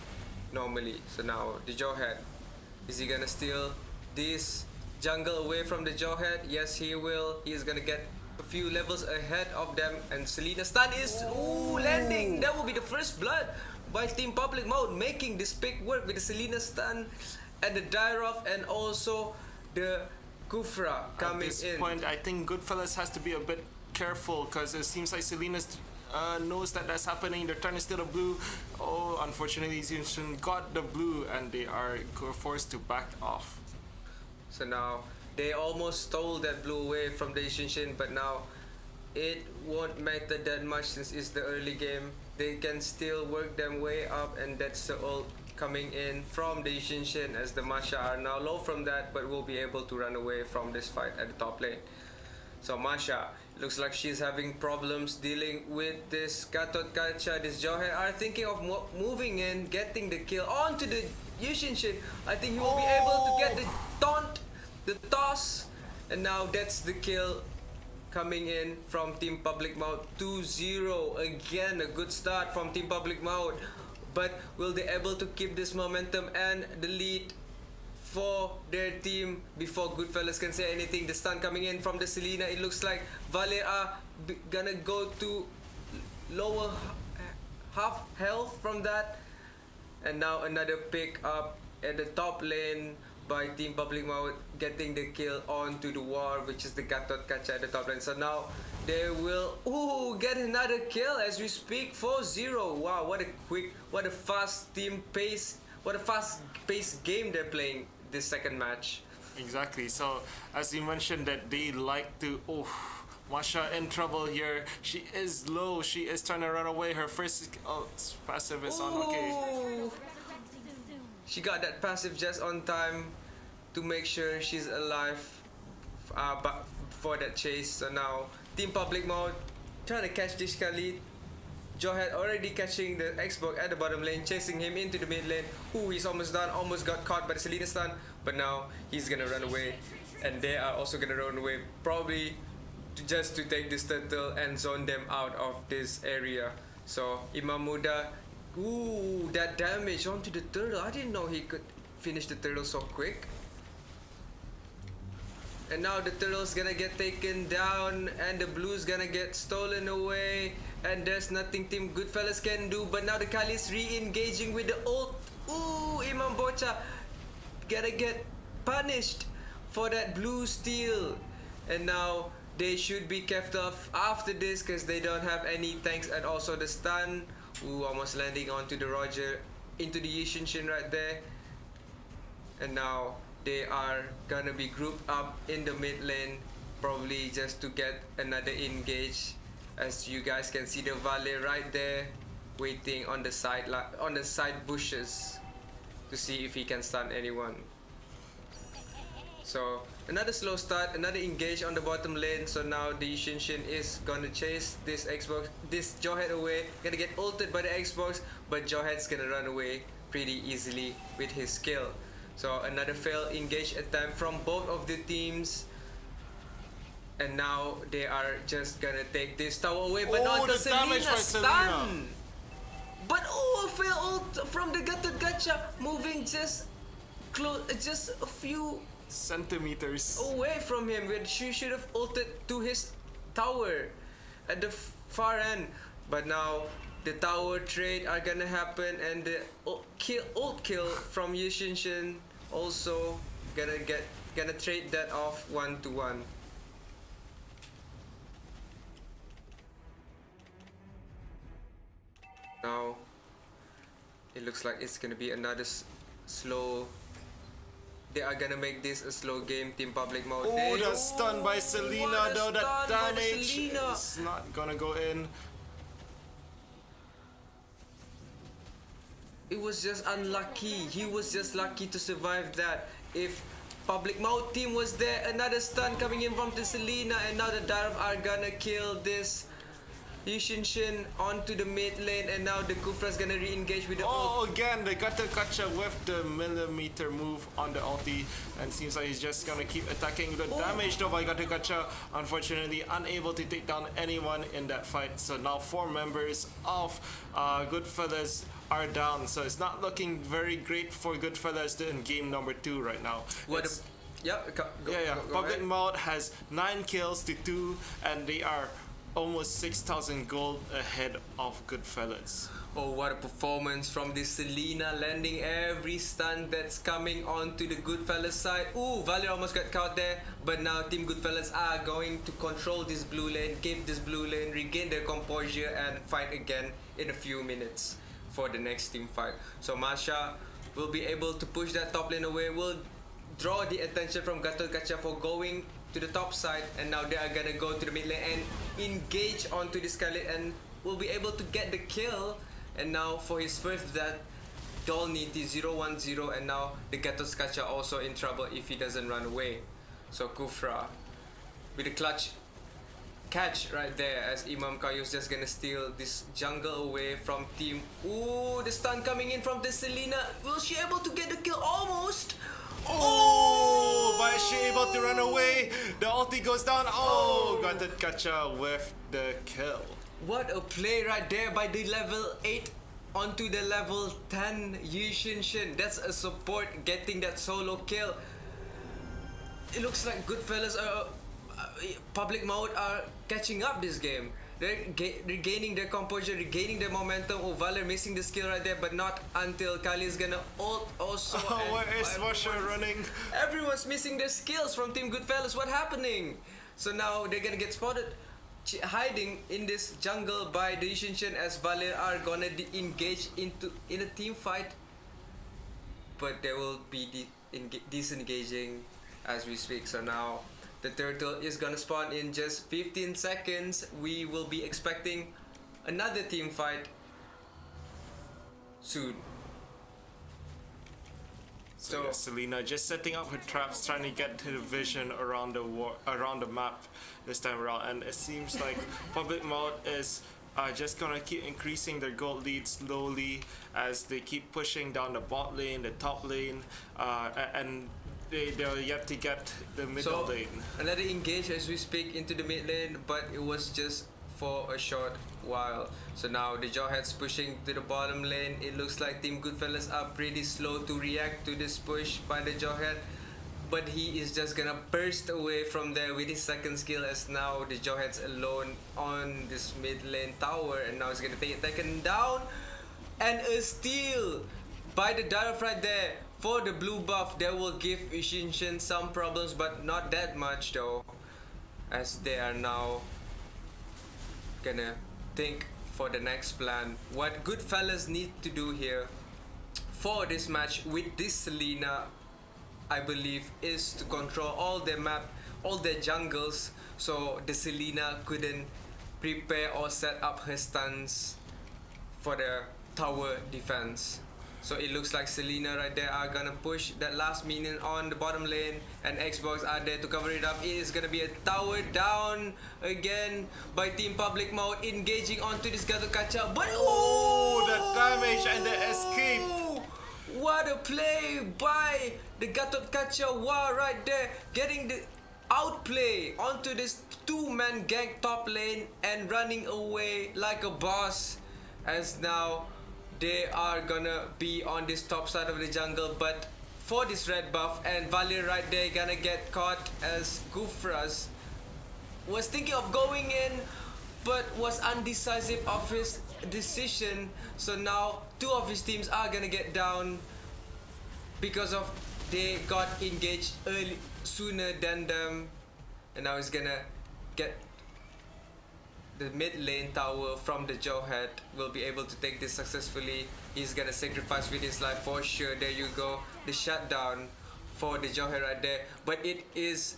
normally. So now the Jawhead, is he gonna steal this jungle away from the Jawhead? Yes, he will. He is gonna get a few levels ahead of them, and Selena stun is landing. That will be the first blood by Team Public Maut, making this pick work with the Selena stun and the Dyrov and also the Kufra coming in. At this point, I think Goodfellas has to be a bit careful, because it seems like Selena knows that that's happening. Their turn is still a blue. Oh, unfortunately, Yushin got the blue, and they are forced to back off. So now they almost stole that blue away from the Yushin, but now it won't matter that much since it's the early game. They can still work them way up, and that's the ult coming in from the Yushin, as the Masha are now low from that, but will be able to run away from this fight at the top lane. So Masha, looks like she's having problems dealing with this Gatot-Kacha. This Jawhead are thinking of moving in, getting the kill onto the Yushin. I think he will be able to get the taunt, the toss, and now that's the kill coming in from Team Public Maut. 2-0. Again, a good start from Team Public Maut. But will they able to keep this momentum and the lead for their team before Goodfellas can say anything? The stun coming in from the Selena. It looks like Valir are gonna go to lower half health from that. And now another pick up at the top lane by Team Public Maut, getting the kill onto the war, which is the Gatot-Kacha at the top lane. So now they will get another kill as we speak. 4-0. Wow, what a fast team pace, what a fast paced game they're playing this second match. Exactly. So as you mentioned that they like to Masha in trouble here. She is low. She is trying to run away. Her first passive is on. Okay. Ooh. She got that passive just on time to make sure she's alive but for that chase. So now Team Public Mode trying to catch this Khalid. Johed already catching the Xbox at the bottom lane, chasing him into the mid lane. Ooh, he's almost done, almost got caught by the Selena stun, but now he's gonna run away. And they are also gonna run away, probably just to take this turtle and zone them out of this area. So Imam Muda, ooh, that damage onto the turtle. I didn't know he could finish the turtle so quick. And now the turtle's gonna get taken down and the blue's gonna get stolen away. And there's nothing Team Goodfellas can do. But now the Kali's re-engaging with the ult. Ooh, Imam Bocha gonna get punished for that blue steal. And now they should be kept off after this because they don't have any tanks. And also the stun. Ooh, almost landing onto the Roger, into the Yishinshin right there. And now they are gonna be grouped up in the mid lane, probably just to get another engage. As you guys can see the Vale right there, waiting on the side bushes to see if he can stun anyone. So another slow start, another engage on the bottom lane. So now the Shinshin is gonna chase this Johed away, gonna get ulted by the Xbox, but Johead's gonna run away pretty easily with his skill. So another failed engage attempt from both of the teams. And now they are just gonna take this tower away, but not the Selena stun. But a fail ult from the Gacha, moving just a few centimeters away from him. She should have ulted to his tower at the far end. But now the tower trade are gonna happen, and the ult kill from Yishinshin also gonna trade that off 1-1. Now it looks like it's gonna be another slow. They are gonna make this a slow game. Team Public Mode. Oh, that stun by Selena though. That damage is not gonna go in. It was just unlucky. He was just lucky to survive that. If Public Mode team was there, another stun coming in from the Selena, and now the Darv are gonna kill this Yishinshin onto the mid lane, and now the Kufra's gonna re-engage with the ult. Again, they got the Gacha with the millimeter move on the ulti, and seems like he's just gonna keep attacking. The damage though by Gacha, unfortunately unable to take down anyone in that fight. So now 4 members of Goodfellas are down, so it's not looking very great for Goodfellas in game number 2 right now. Public Mode has 9 kills to 2, and they are almost 6,000 gold ahead of Goodfellas. Oh, what a performance from this Selena, landing every stun that's coming onto the Goodfellas side. Ooh, Valer almost got caught there, but now Team Goodfellas are going to control this blue lane, keep this blue lane, regain their composure, and fight again in a few minutes for the next team fight. So Masha will be able to push that top lane away, will draw the attention from Gacha for going to the top side, and now they are gonna go to the mid lane and engage onto this Scarlet and will be able to get the kill. And now for his first death, Dolniti 0-1-0, and now the Gatos Kacha also in trouble if he doesn't run away. So Kufra with a clutch catch right there, as Imam Kayu's just gonna steal this jungle away from team. Ooh, the stun coming in from the Selena. Will she able to get the kill? Almost. Oh, but is she able to run away? The ulti goes down. Oh, got the Gacha with the kill. What a play right there by the level 8 onto the level 10 Yishinshin. That's a support getting that solo kill. It looks like Goodfellas Public Mode are catching up this game. They're regaining their composure, regaining their momentum. Oh, Valer missing the skill right there, but not until Kali is gonna ult also. Where is Washer running? Everyone's missing their skills from Team Goodfellas. What's happening? So now they're gonna get spotted hiding in this jungle by the Yishinshin, as Valer are gonna engage in a team fight. But they will be disengaging as we speak. So now The turtle is gonna spawn in just 15 seconds. We will be expecting another team fight soon. So yeah, Selena just setting up her traps, trying to get to the vision around the map this time around, and it seems like Public Maut is just gonna keep increasing their gold lead slowly as they keep pushing down the bot lane, the top lane, and they're yet to get the middle lane. Another engage as we speak into the mid lane, but it was just for a short while. So now the Jawhead's pushing to the bottom lane. It looks like Team Goodfellas are pretty slow to react to this push by the Jawhead, but he is just gonna burst away from there with his second skill, as now the Jawhead's alone on this mid lane tower, and now he's gonna take it taken down, and a steal by the Diref right there for the blue buff. That will give Ishinshin some problems, but not that much though, as they are now gonna think for the next plan. What Goodfellas need to do here for this match with this Selena, I believe, is to control all their map, all their jungles, so the Selena couldn't prepare or set up her stuns for the tower defense. So it looks like Selena right there are gonna push that last minion on the bottom lane, and Xbox are there to cover it up. It is gonna be a tower down again by Team Public Maut, engaging onto this Gatot Kacha, but oh, the damage and the escape! What a play by the Gatot Kacha! Wow, right there, getting the outplay onto this two-man gank top lane and running away like a boss, as now they are gonna be on this top side of the jungle, but for this red buff, and Valir right there gonna get caught, as Kufras was thinking of going in but was undecisive of his decision. So now two of his teams are gonna get down because of they got engaged early, sooner than them, and now he's gonna get the mid lane tower from the Jawhead. Will be able to take this successfully. He's gonna sacrifice with his life for sure. There you go, the shutdown for the Jawhead right there, but it is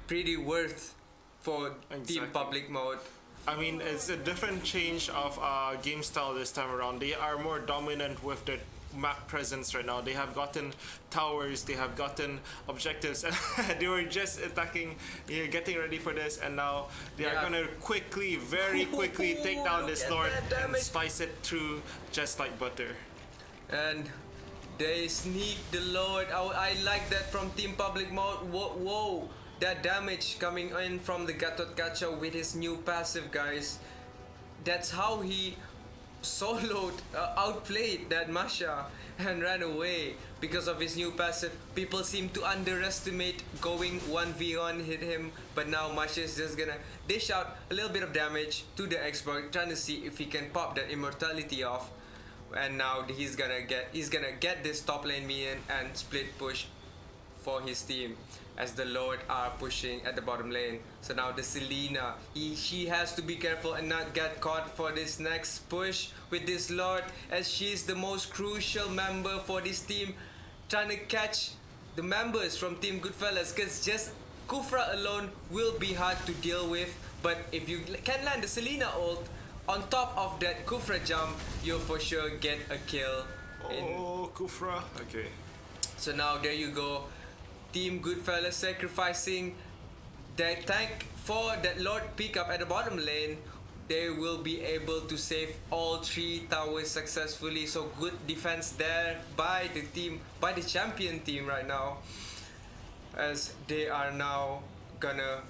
pretty worth for Team Public Maut. I mean, it's a different change of game style this time around. They are more dominant with the map presence right now. They have gotten towers, they have gotten objectives, and they were just attacking, getting ready for this, and now they are gonna quickly, very quickly take down this Lord and spice it through just like butter. And they sneak the Lord. I like that from Team Public Maut. Whoa, that damage coming in from the Gatot Kacha with his new passive, guys. That's how he soloed, outplayed that Masha and ran away because of his new passive. People seem to underestimate going 1v1 hit him, but now Masha is just gonna dish out a little bit of damage to the expert, trying to see if he can pop that immortality off. And now he's gonna get this top lane minion and split push for his team, as the Lord are pushing at the bottom lane. So now the Selena, she has to be careful and not get caught for this next push with this Lord, as she's the most crucial member for this team, trying to catch the members from Team Goodfellas, because just Kufra alone will be hard to deal with. But if you can land the Selena ult on top of that Kufra jump, you'll for sure get a kill. Oh, Kufra. Okay. So now there you go. Team Goodfellas sacrificing their tank for that Lord pickup at the bottom lane. They will be able to save all three towers successfully. So good defense there by the team, by the champion team right now, as they are now gonna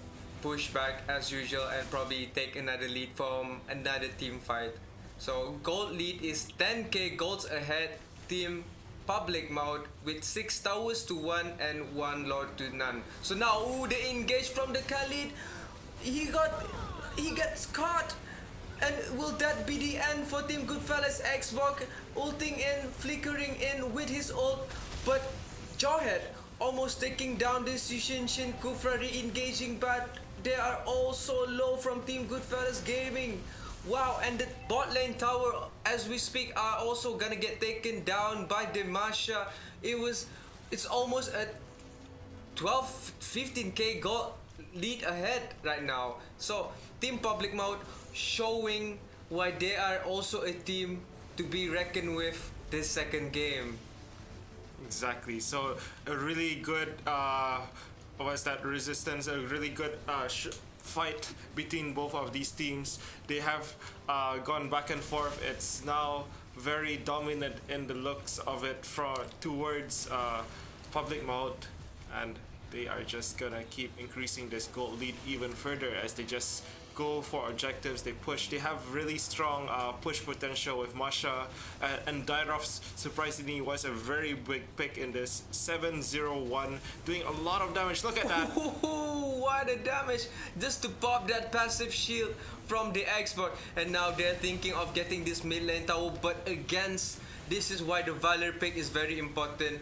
push back as usual and probably take another lead from another team fight. So gold lead is 10k golds ahead. Team Public Maut with 6 towers to 1 and 1 Lord to none. So now the engage from the Khalid. He gets caught. And will that be the end for Team Goodfellas? Xbox ulting in, flickering in with his ult, but Jawhead almost taking down this Yushin Kufra, re-engaging, but they are also low from Team Goodfellas Gaming. Wow, and the bot lane tower as we speak are also gonna get taken down by Demasha. It's almost at 12-15k gold lead ahead right now. So Team Public Mode showing why they are also a team to be reckoned with this second game. Exactly. So a really good what's that resistance? A really good fight between both of these teams. They have gone back and forth. It's now very dominant in the looks of it towards Public Mode, and they are just gonna keep increasing this goal lead even further as they just go for objectives. They push. They have really strong push potential with Masha, and Dyrov surprisingly was a very big pick in this 7-0-1, doing a lot of damage. Look at that. Ooh, what a damage just to pop that passive shield from the expert. And now they're thinking of getting this mid lane tower, but against, this is why the Valor pick is very important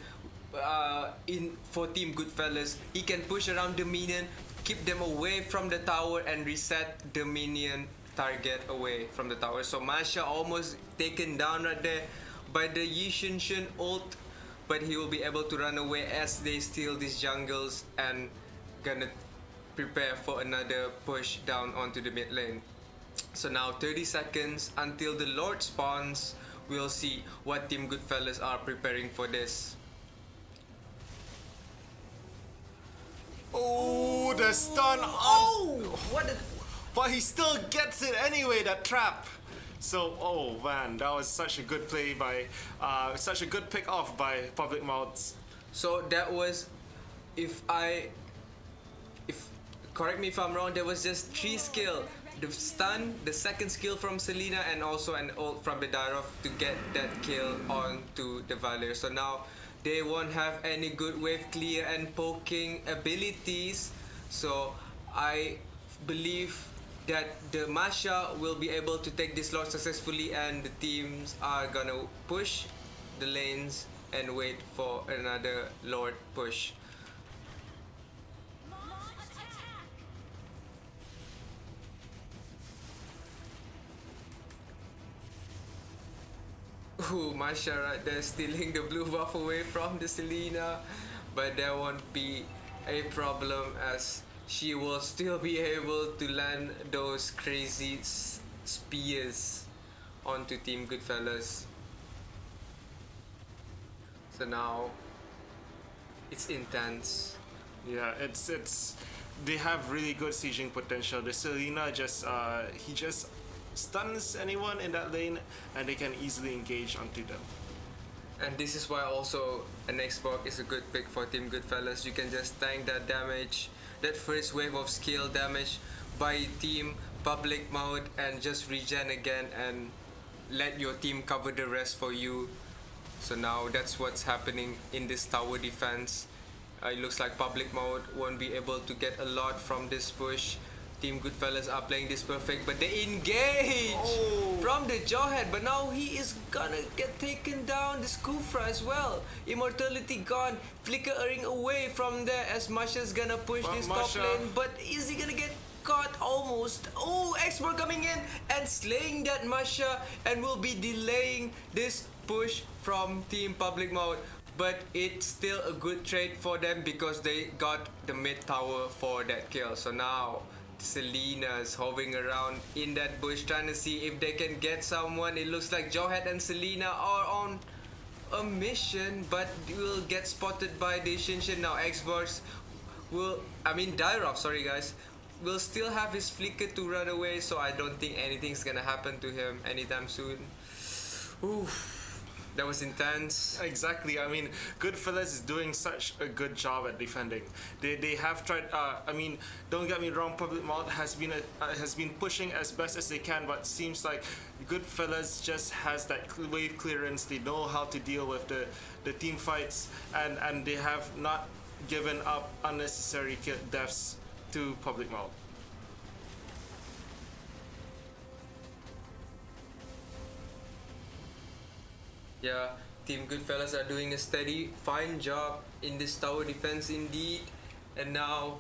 for Team Goodfellas. He can push around the minion, keep them away from the tower, and reset the minion target away from the tower. So Masha almost taken down right there by the Yishin Shun ult, but he will be able to run away as they steal these jungles and gonna prepare for another push down onto the mid lane. So now 30 seconds until the Lord spawns. We'll see what Team Goodfellas are preparing for this. Oh, the stun on. Oh, what a... But he still gets it anyway, that trap. So, oh man, that was such a good play by, such a good pick off by Public Mouths. So that was, if correct me if I'm wrong, there was just 3 skill. The stun, the second skill from Selena, and also an ult from Bedarov to get that kill onto the Valor. So now they won't have any good wave clear and poking abilities. So I believe that the Masha will be able to take this Lord successfully, and the teams are gonna push the lanes and wait for another Lord push. Ooh, Masha right there stealing the blue buff away from the Selena, but there won't be a problem as she will still be able to land those crazy spears onto Team Goodfellas. So now it's intense. Yeah, it's they have really good sieging potential. The Selena just he just stuns anyone in that lane, and they can easily engage onto them. And this is why also an Xbox is a good pick for Team Goodfellas. You can just tank that damage, that first wave of skill damage by Team Public Mode, and just regen again and let your team cover the rest for you. So now that's what's happening in this tower defense. It looks like Public Mode won't be able to get a lot from this push. Team Goodfellas are playing this perfect, but they engage from the Jawhead. But now he is gonna get taken down. The Skufra as well. Immortality gone, flickering away from there as Masha's gonna push this top lane. But is he gonna get caught? Almost. Oh, Expert coming in and slaying that Masha, and will be delaying this push from Team Public Mode. But it's still a good trade for them because they got the mid tower for that kill. So now Selena's hovering around in that bush trying to see if they can get someone. It looks like Jawhead and Selena are on a mission, but will get spotted by the Shinshin. Now Xbox will, Dyrov, sorry guys, will still have his flicker to run away, so I don't think anything's gonna happen to him anytime soon. Oof. That was intense. Exactly. I mean, Goodfellas is doing such a good job at defending. They have tried. Don't get me wrong. Public Mount has been pushing as best as they can, but seems like Goodfellas just has that wave clearance. They know how to deal with the team fights, and they have not given up unnecessary deaths to Public Mount. Yeah, Team Goodfellas are doing a steady, fine job in this tower defense indeed. And now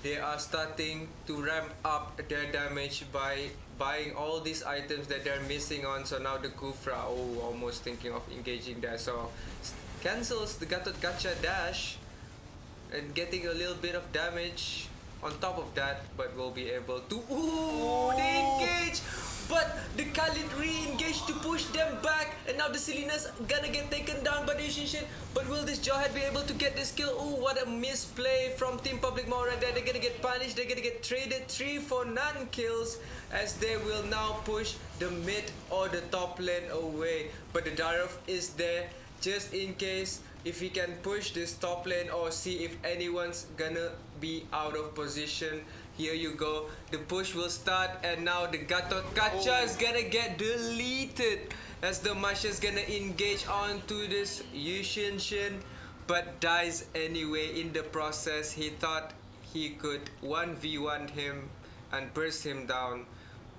they are starting to ramp up their damage by buying all these items that they're missing on. So now the Kufra, almost thinking of engaging there. So cancels the Gatot Gacha dash and getting a little bit of damage. on top of that, but will be able to. Ooh, they engage! But the Khalid re-engage to push them back, and now the Selena's gonna get taken down by the Yushin. But will this Jawhead be able to get this kill? Ooh, what a misplay from Team Public Maut right there. They're gonna get punished, they're gonna get traded 3 for none kills, as they will now push the mid or the top lane away. But the Darov is there just in case, if he can push this top lane or see if anyone's gonna be out of position. Here you go, the push will start, and now the Gatot Kacha is gonna get deleted as the Masha's gonna engage onto this Yushin, but dies anyway in the process. He thought he could 1v1 him and burst him down,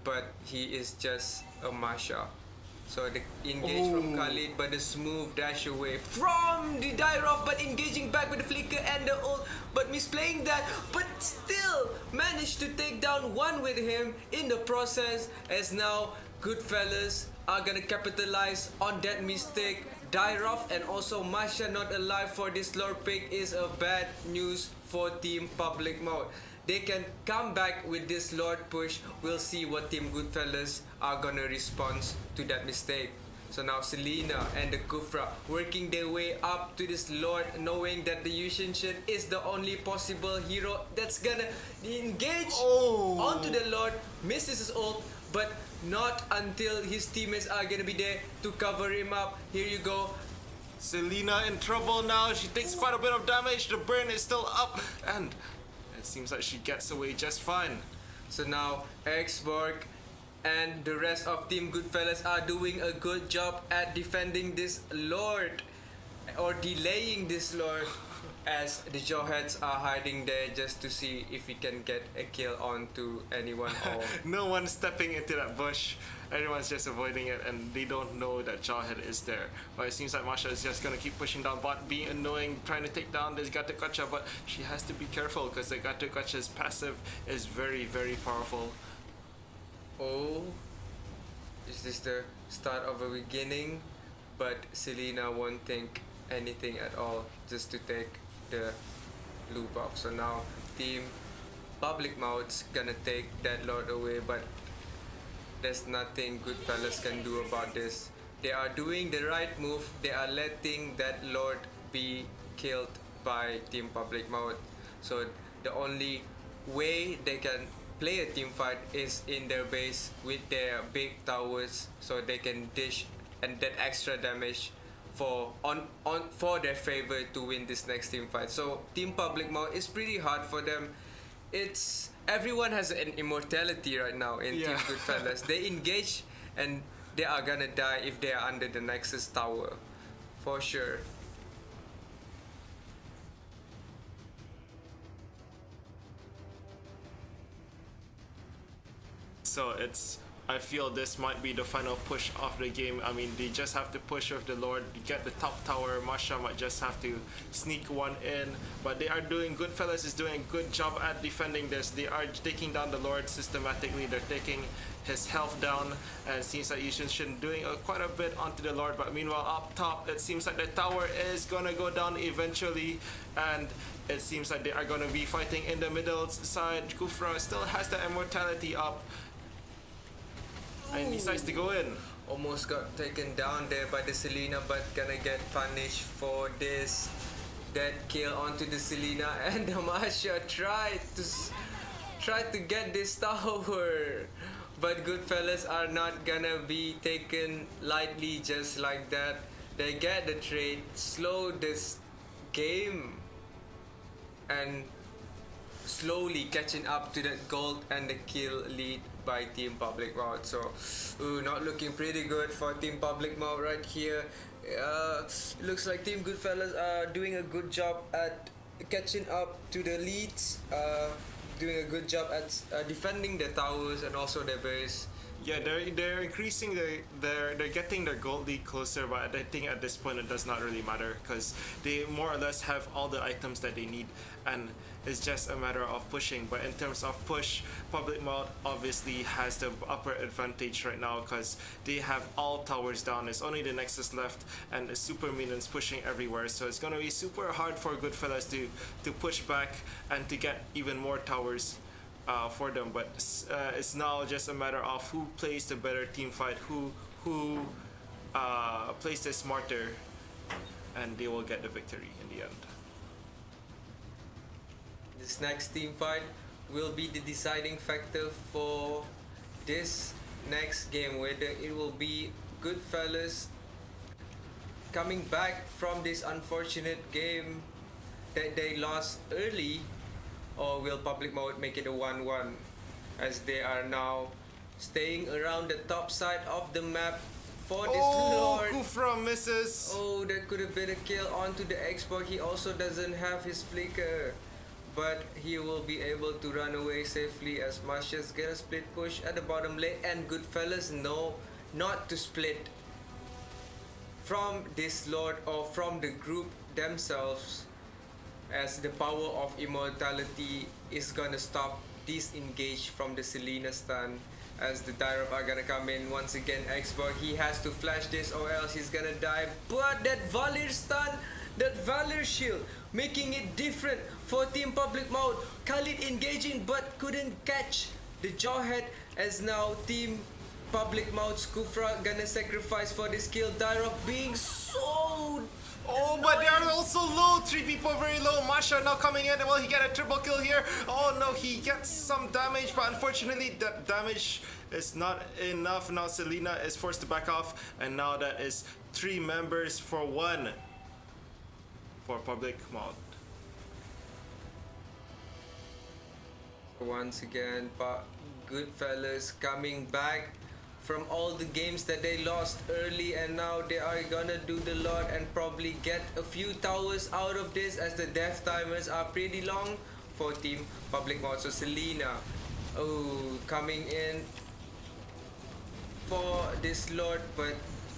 but he is just a Masha. So the engage from Khalid, but the smooth dash away from the Dyrov, but engaging back with the flicker and the ult, but misplaying that, but still managed to take down one with him in the process, as now Goodfellas are gonna capitalize on that mistake. Dyrov and also Masha not alive for this Lord pick is a bad news for Team Public Maut. They can come back with this Lord push. We'll see what Team Goodfellas are gonna respond to that mistake. So now Selena and the Kufra working their way up to this Lord, knowing that the Yushin is the only possible hero that's gonna engage onto the Lord. Misses his ult, but not until his teammates are gonna be there to cover him up. Here you go. Selena in trouble now. She takes quite a bit of damage. The burn is still up, and it seems like she gets away just fine. So now Xborg and the rest of Team Goodfellas are doing a good job at defending this Lord, or delaying this Lord, as the Jawheads are hiding there just to see if he can get a kill onto anyone. Or No one's stepping into that bush. Everyone's just avoiding it, and they don't know that Jawhead is there. But it seems like Masha is just gonna keep pushing down bot, being annoying, trying to take down this Gatot Kacha, but she has to be careful because the Gatot Kacha's passive is very, very powerful. oh, is this the start of a beginning? But Selena won't think anything at all just to take the loop off. So now Team Public Maut's gonna take that Lord away, but there's nothing Goodfellas can do about this. They are doing the right move. They are letting that Lord be killed by Team Public Maut. So the only way they can play a team fight is in their base with their big towers, so they can dish and that extra damage for their favor to win this next team fight. So Team Public Maut is pretty hard for them. It's everyone has an immortality right now in Team Goodfellas. They engage and they are gonna die if they are under the Nexus tower, for sure. So I feel this might be the final push of the game. I mean, they just have to push with the Lord, get the top tower. Masha might just have to sneak one in, but they are doing, Goodfellas is doing a good job at defending this. They are taking down the Lord systematically. They're taking his health down, and it seems like Yushin doing quite a bit onto the Lord. But meanwhile, up top, it seems like the tower is gonna go down eventually, and it seems like they are gonna be fighting in the middle side. Kufra still has the immortality up, and decides to go in. Almost got taken down there by the Selena, but gonna get punished for this. That kill onto the Selena, and the Masha tried to get this tower, but Goodfellas are not gonna be taken lightly just like that. They get the trade, slow this game, and slowly catching up to that gold and the kill lead by Team Public Maut. So, not looking pretty good for Team Public Maut right here. Looks like Team Goodfellas are doing a good job at catching up to the leads, doing a good job at defending the towers and also their base. Yeah, they're increasing they're getting their gold league closer, but I think at this point it does not really matter because they more or less have all the items that they need, and it's just a matter of pushing. But in terms of push, Public Maut obviously has the upper advantage right now because they have all towers down. It's only the Nexus left and the super minions pushing everywhere, so it's gonna be super hard for Goodfellas to push back and to get even more towers for them, but it's now just a matter of who plays the better team fight, who plays the smarter, and they will get the victory in the end. This next team fight will be the deciding factor for this next game, whether it will be Goodfellas coming back from this unfortunate game that they lost early, or will Public Mode make it a 1-1, as they are now staying around the top side of the map for this Lord. Kufra misses. Oh, that could have been a kill onto the Xbox. He also doesn't have his flicker, but he will be able to run away safely as Masha's get a split push at the bottom lane, and Goodfellas know not to split from this Lord or from the group themselves, as the power of immortality is gonna stop disengage from the Selena stun, as the Direct are gonna come in once again. Xbox, he has to flash this or else he's gonna die, but that Valir stun, that Valir shield, making it different for Team Public Mode. Khalid engaging but couldn't catch the Jawhead, as now Team Public Mode's Kufra gonna sacrifice for this kill. Direct being so... Oh, but they are also low. 3 people very low. Masha now coming in. Will he get a triple kill here? Oh no, he gets some damage, but unfortunately that damage is not enough. Now Selena is forced to back off, and now that is 3 members for 1 for Public Mode. Once again, Goodfellas coming back from all the games that they lost early, and now they are gonna do the lot and probably get a few towers out of this, as the death timers are pretty long for Team Public Mode. So Selena, oh, coming in for this Lord, but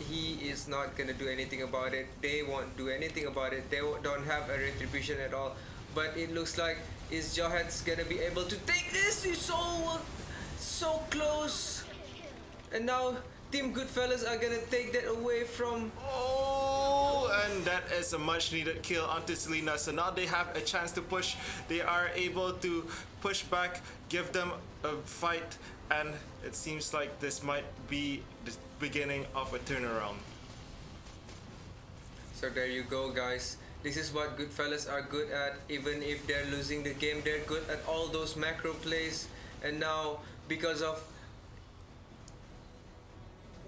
he is not gonna do anything about it. They won't do anything about it. They don't have a retribution at all. But it looks like is Jawhead's gonna be able to take this. He's so close. And now Team Goodfellas are gonna take that away from... Oh, and that is a much needed kill onto Selena. So now they have a chance to push. They are able to push back, give them a fight, and it seems like this might be the beginning of a turnaround. So there you go, guys. This is what Goodfellas are good at. Even if they're losing the game, they're good at all those macro plays. And now, because of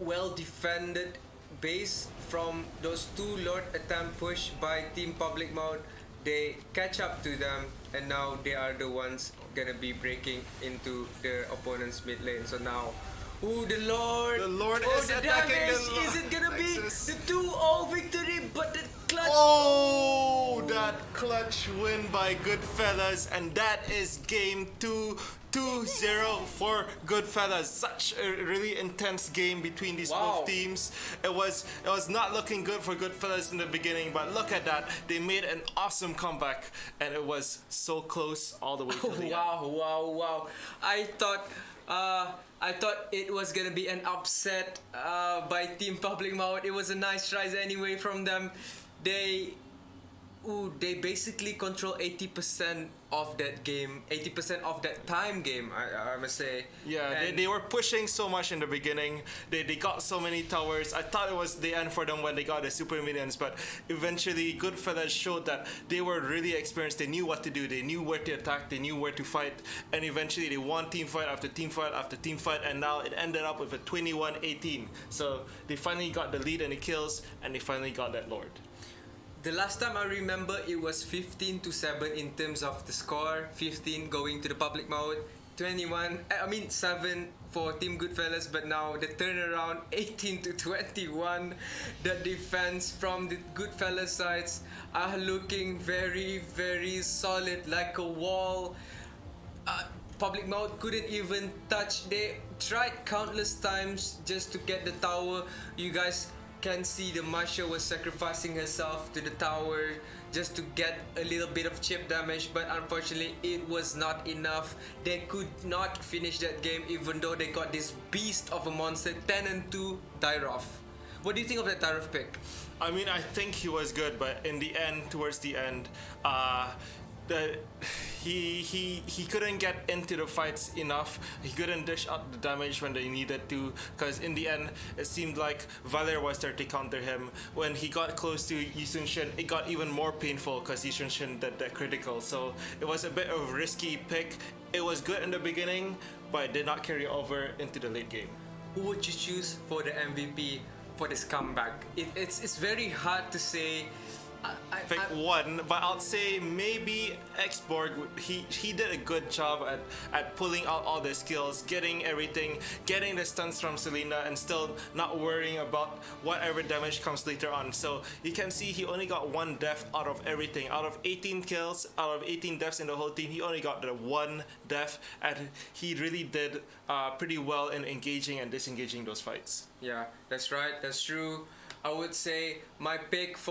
well defended base from those 2 Lord attempt push by Team Public Mode, they catch up to them, and now they are the ones gonna be breaking into their opponent's mid lane. So now, ooh, the Lord is the attacking damage. the Is it gonna Nexus. be the 2-0 victory? But the clutch. Oh, that clutch win by Goodfellas, and that is game 2. 2-0 for Goodfellas. Such a really intense game between these both teams. It was not looking good for Goodfellas in the beginning, but look at that. They made an awesome comeback, and it was so close all the way to the end. Wow. I thought it was gonna be an upset by Team Public Mode. It was a nice rise anyway from them. They basically control 80% of that game, 80% of that time game, I must say. Yeah, they were pushing so much in the beginning. They got so many towers. I thought it was the end for them when they got the super minions, but eventually Goodfellas showed that they were really experienced. They knew what to do. They knew where to attack. They knew where to fight. And eventually they won team fight after team fight after team fight, and now it ended up with a 21-18. So they finally got the lead and the kills, and they finally got that Lord. The last time I remember, it was 15-7 in terms of the score. 15 going to the Public Mode, 7 for Team Goodfellas, but now the turnaround 18-21. The defense from the Goodfellas sides are looking very, very solid, like a wall. Public Maut couldn't even touch. They tried countless times just to get the tower. You guys can see the Marshal was sacrificing herself to the tower just to get a little bit of chip damage, but unfortunately it was not enough. They could not finish that game even though they got this beast of a monster. 10-2 Tyroth. What do you think of that Tyroth pick? I mean, I think he was good, but in the end, towards the end, he couldn't get into the fights enough. He couldn't dish out the damage when they needed to, because in the end, it seemed like Valer was there to counter him. When he got close to Yi Sun-shin, it got even more painful because Yi Sun-shin did that critical. So it was a bit of a risky pick. It was good in the beginning, but it did not carry over into the late game. Who would you choose for the MVP for this comeback? It's very hard to say. Pick one, but I'd say maybe X-Borg. He did a good job at pulling out all the skills, getting everything, getting the stunts from Selena, and still not worrying about whatever damage comes later on. So you can see he only got one death out of everything. Out of 18 kills, out of 18 deaths in the whole team, he only got the one death, and he really did pretty well in engaging and disengaging those fights. Yeah, that's right. That's true. I would say my pick for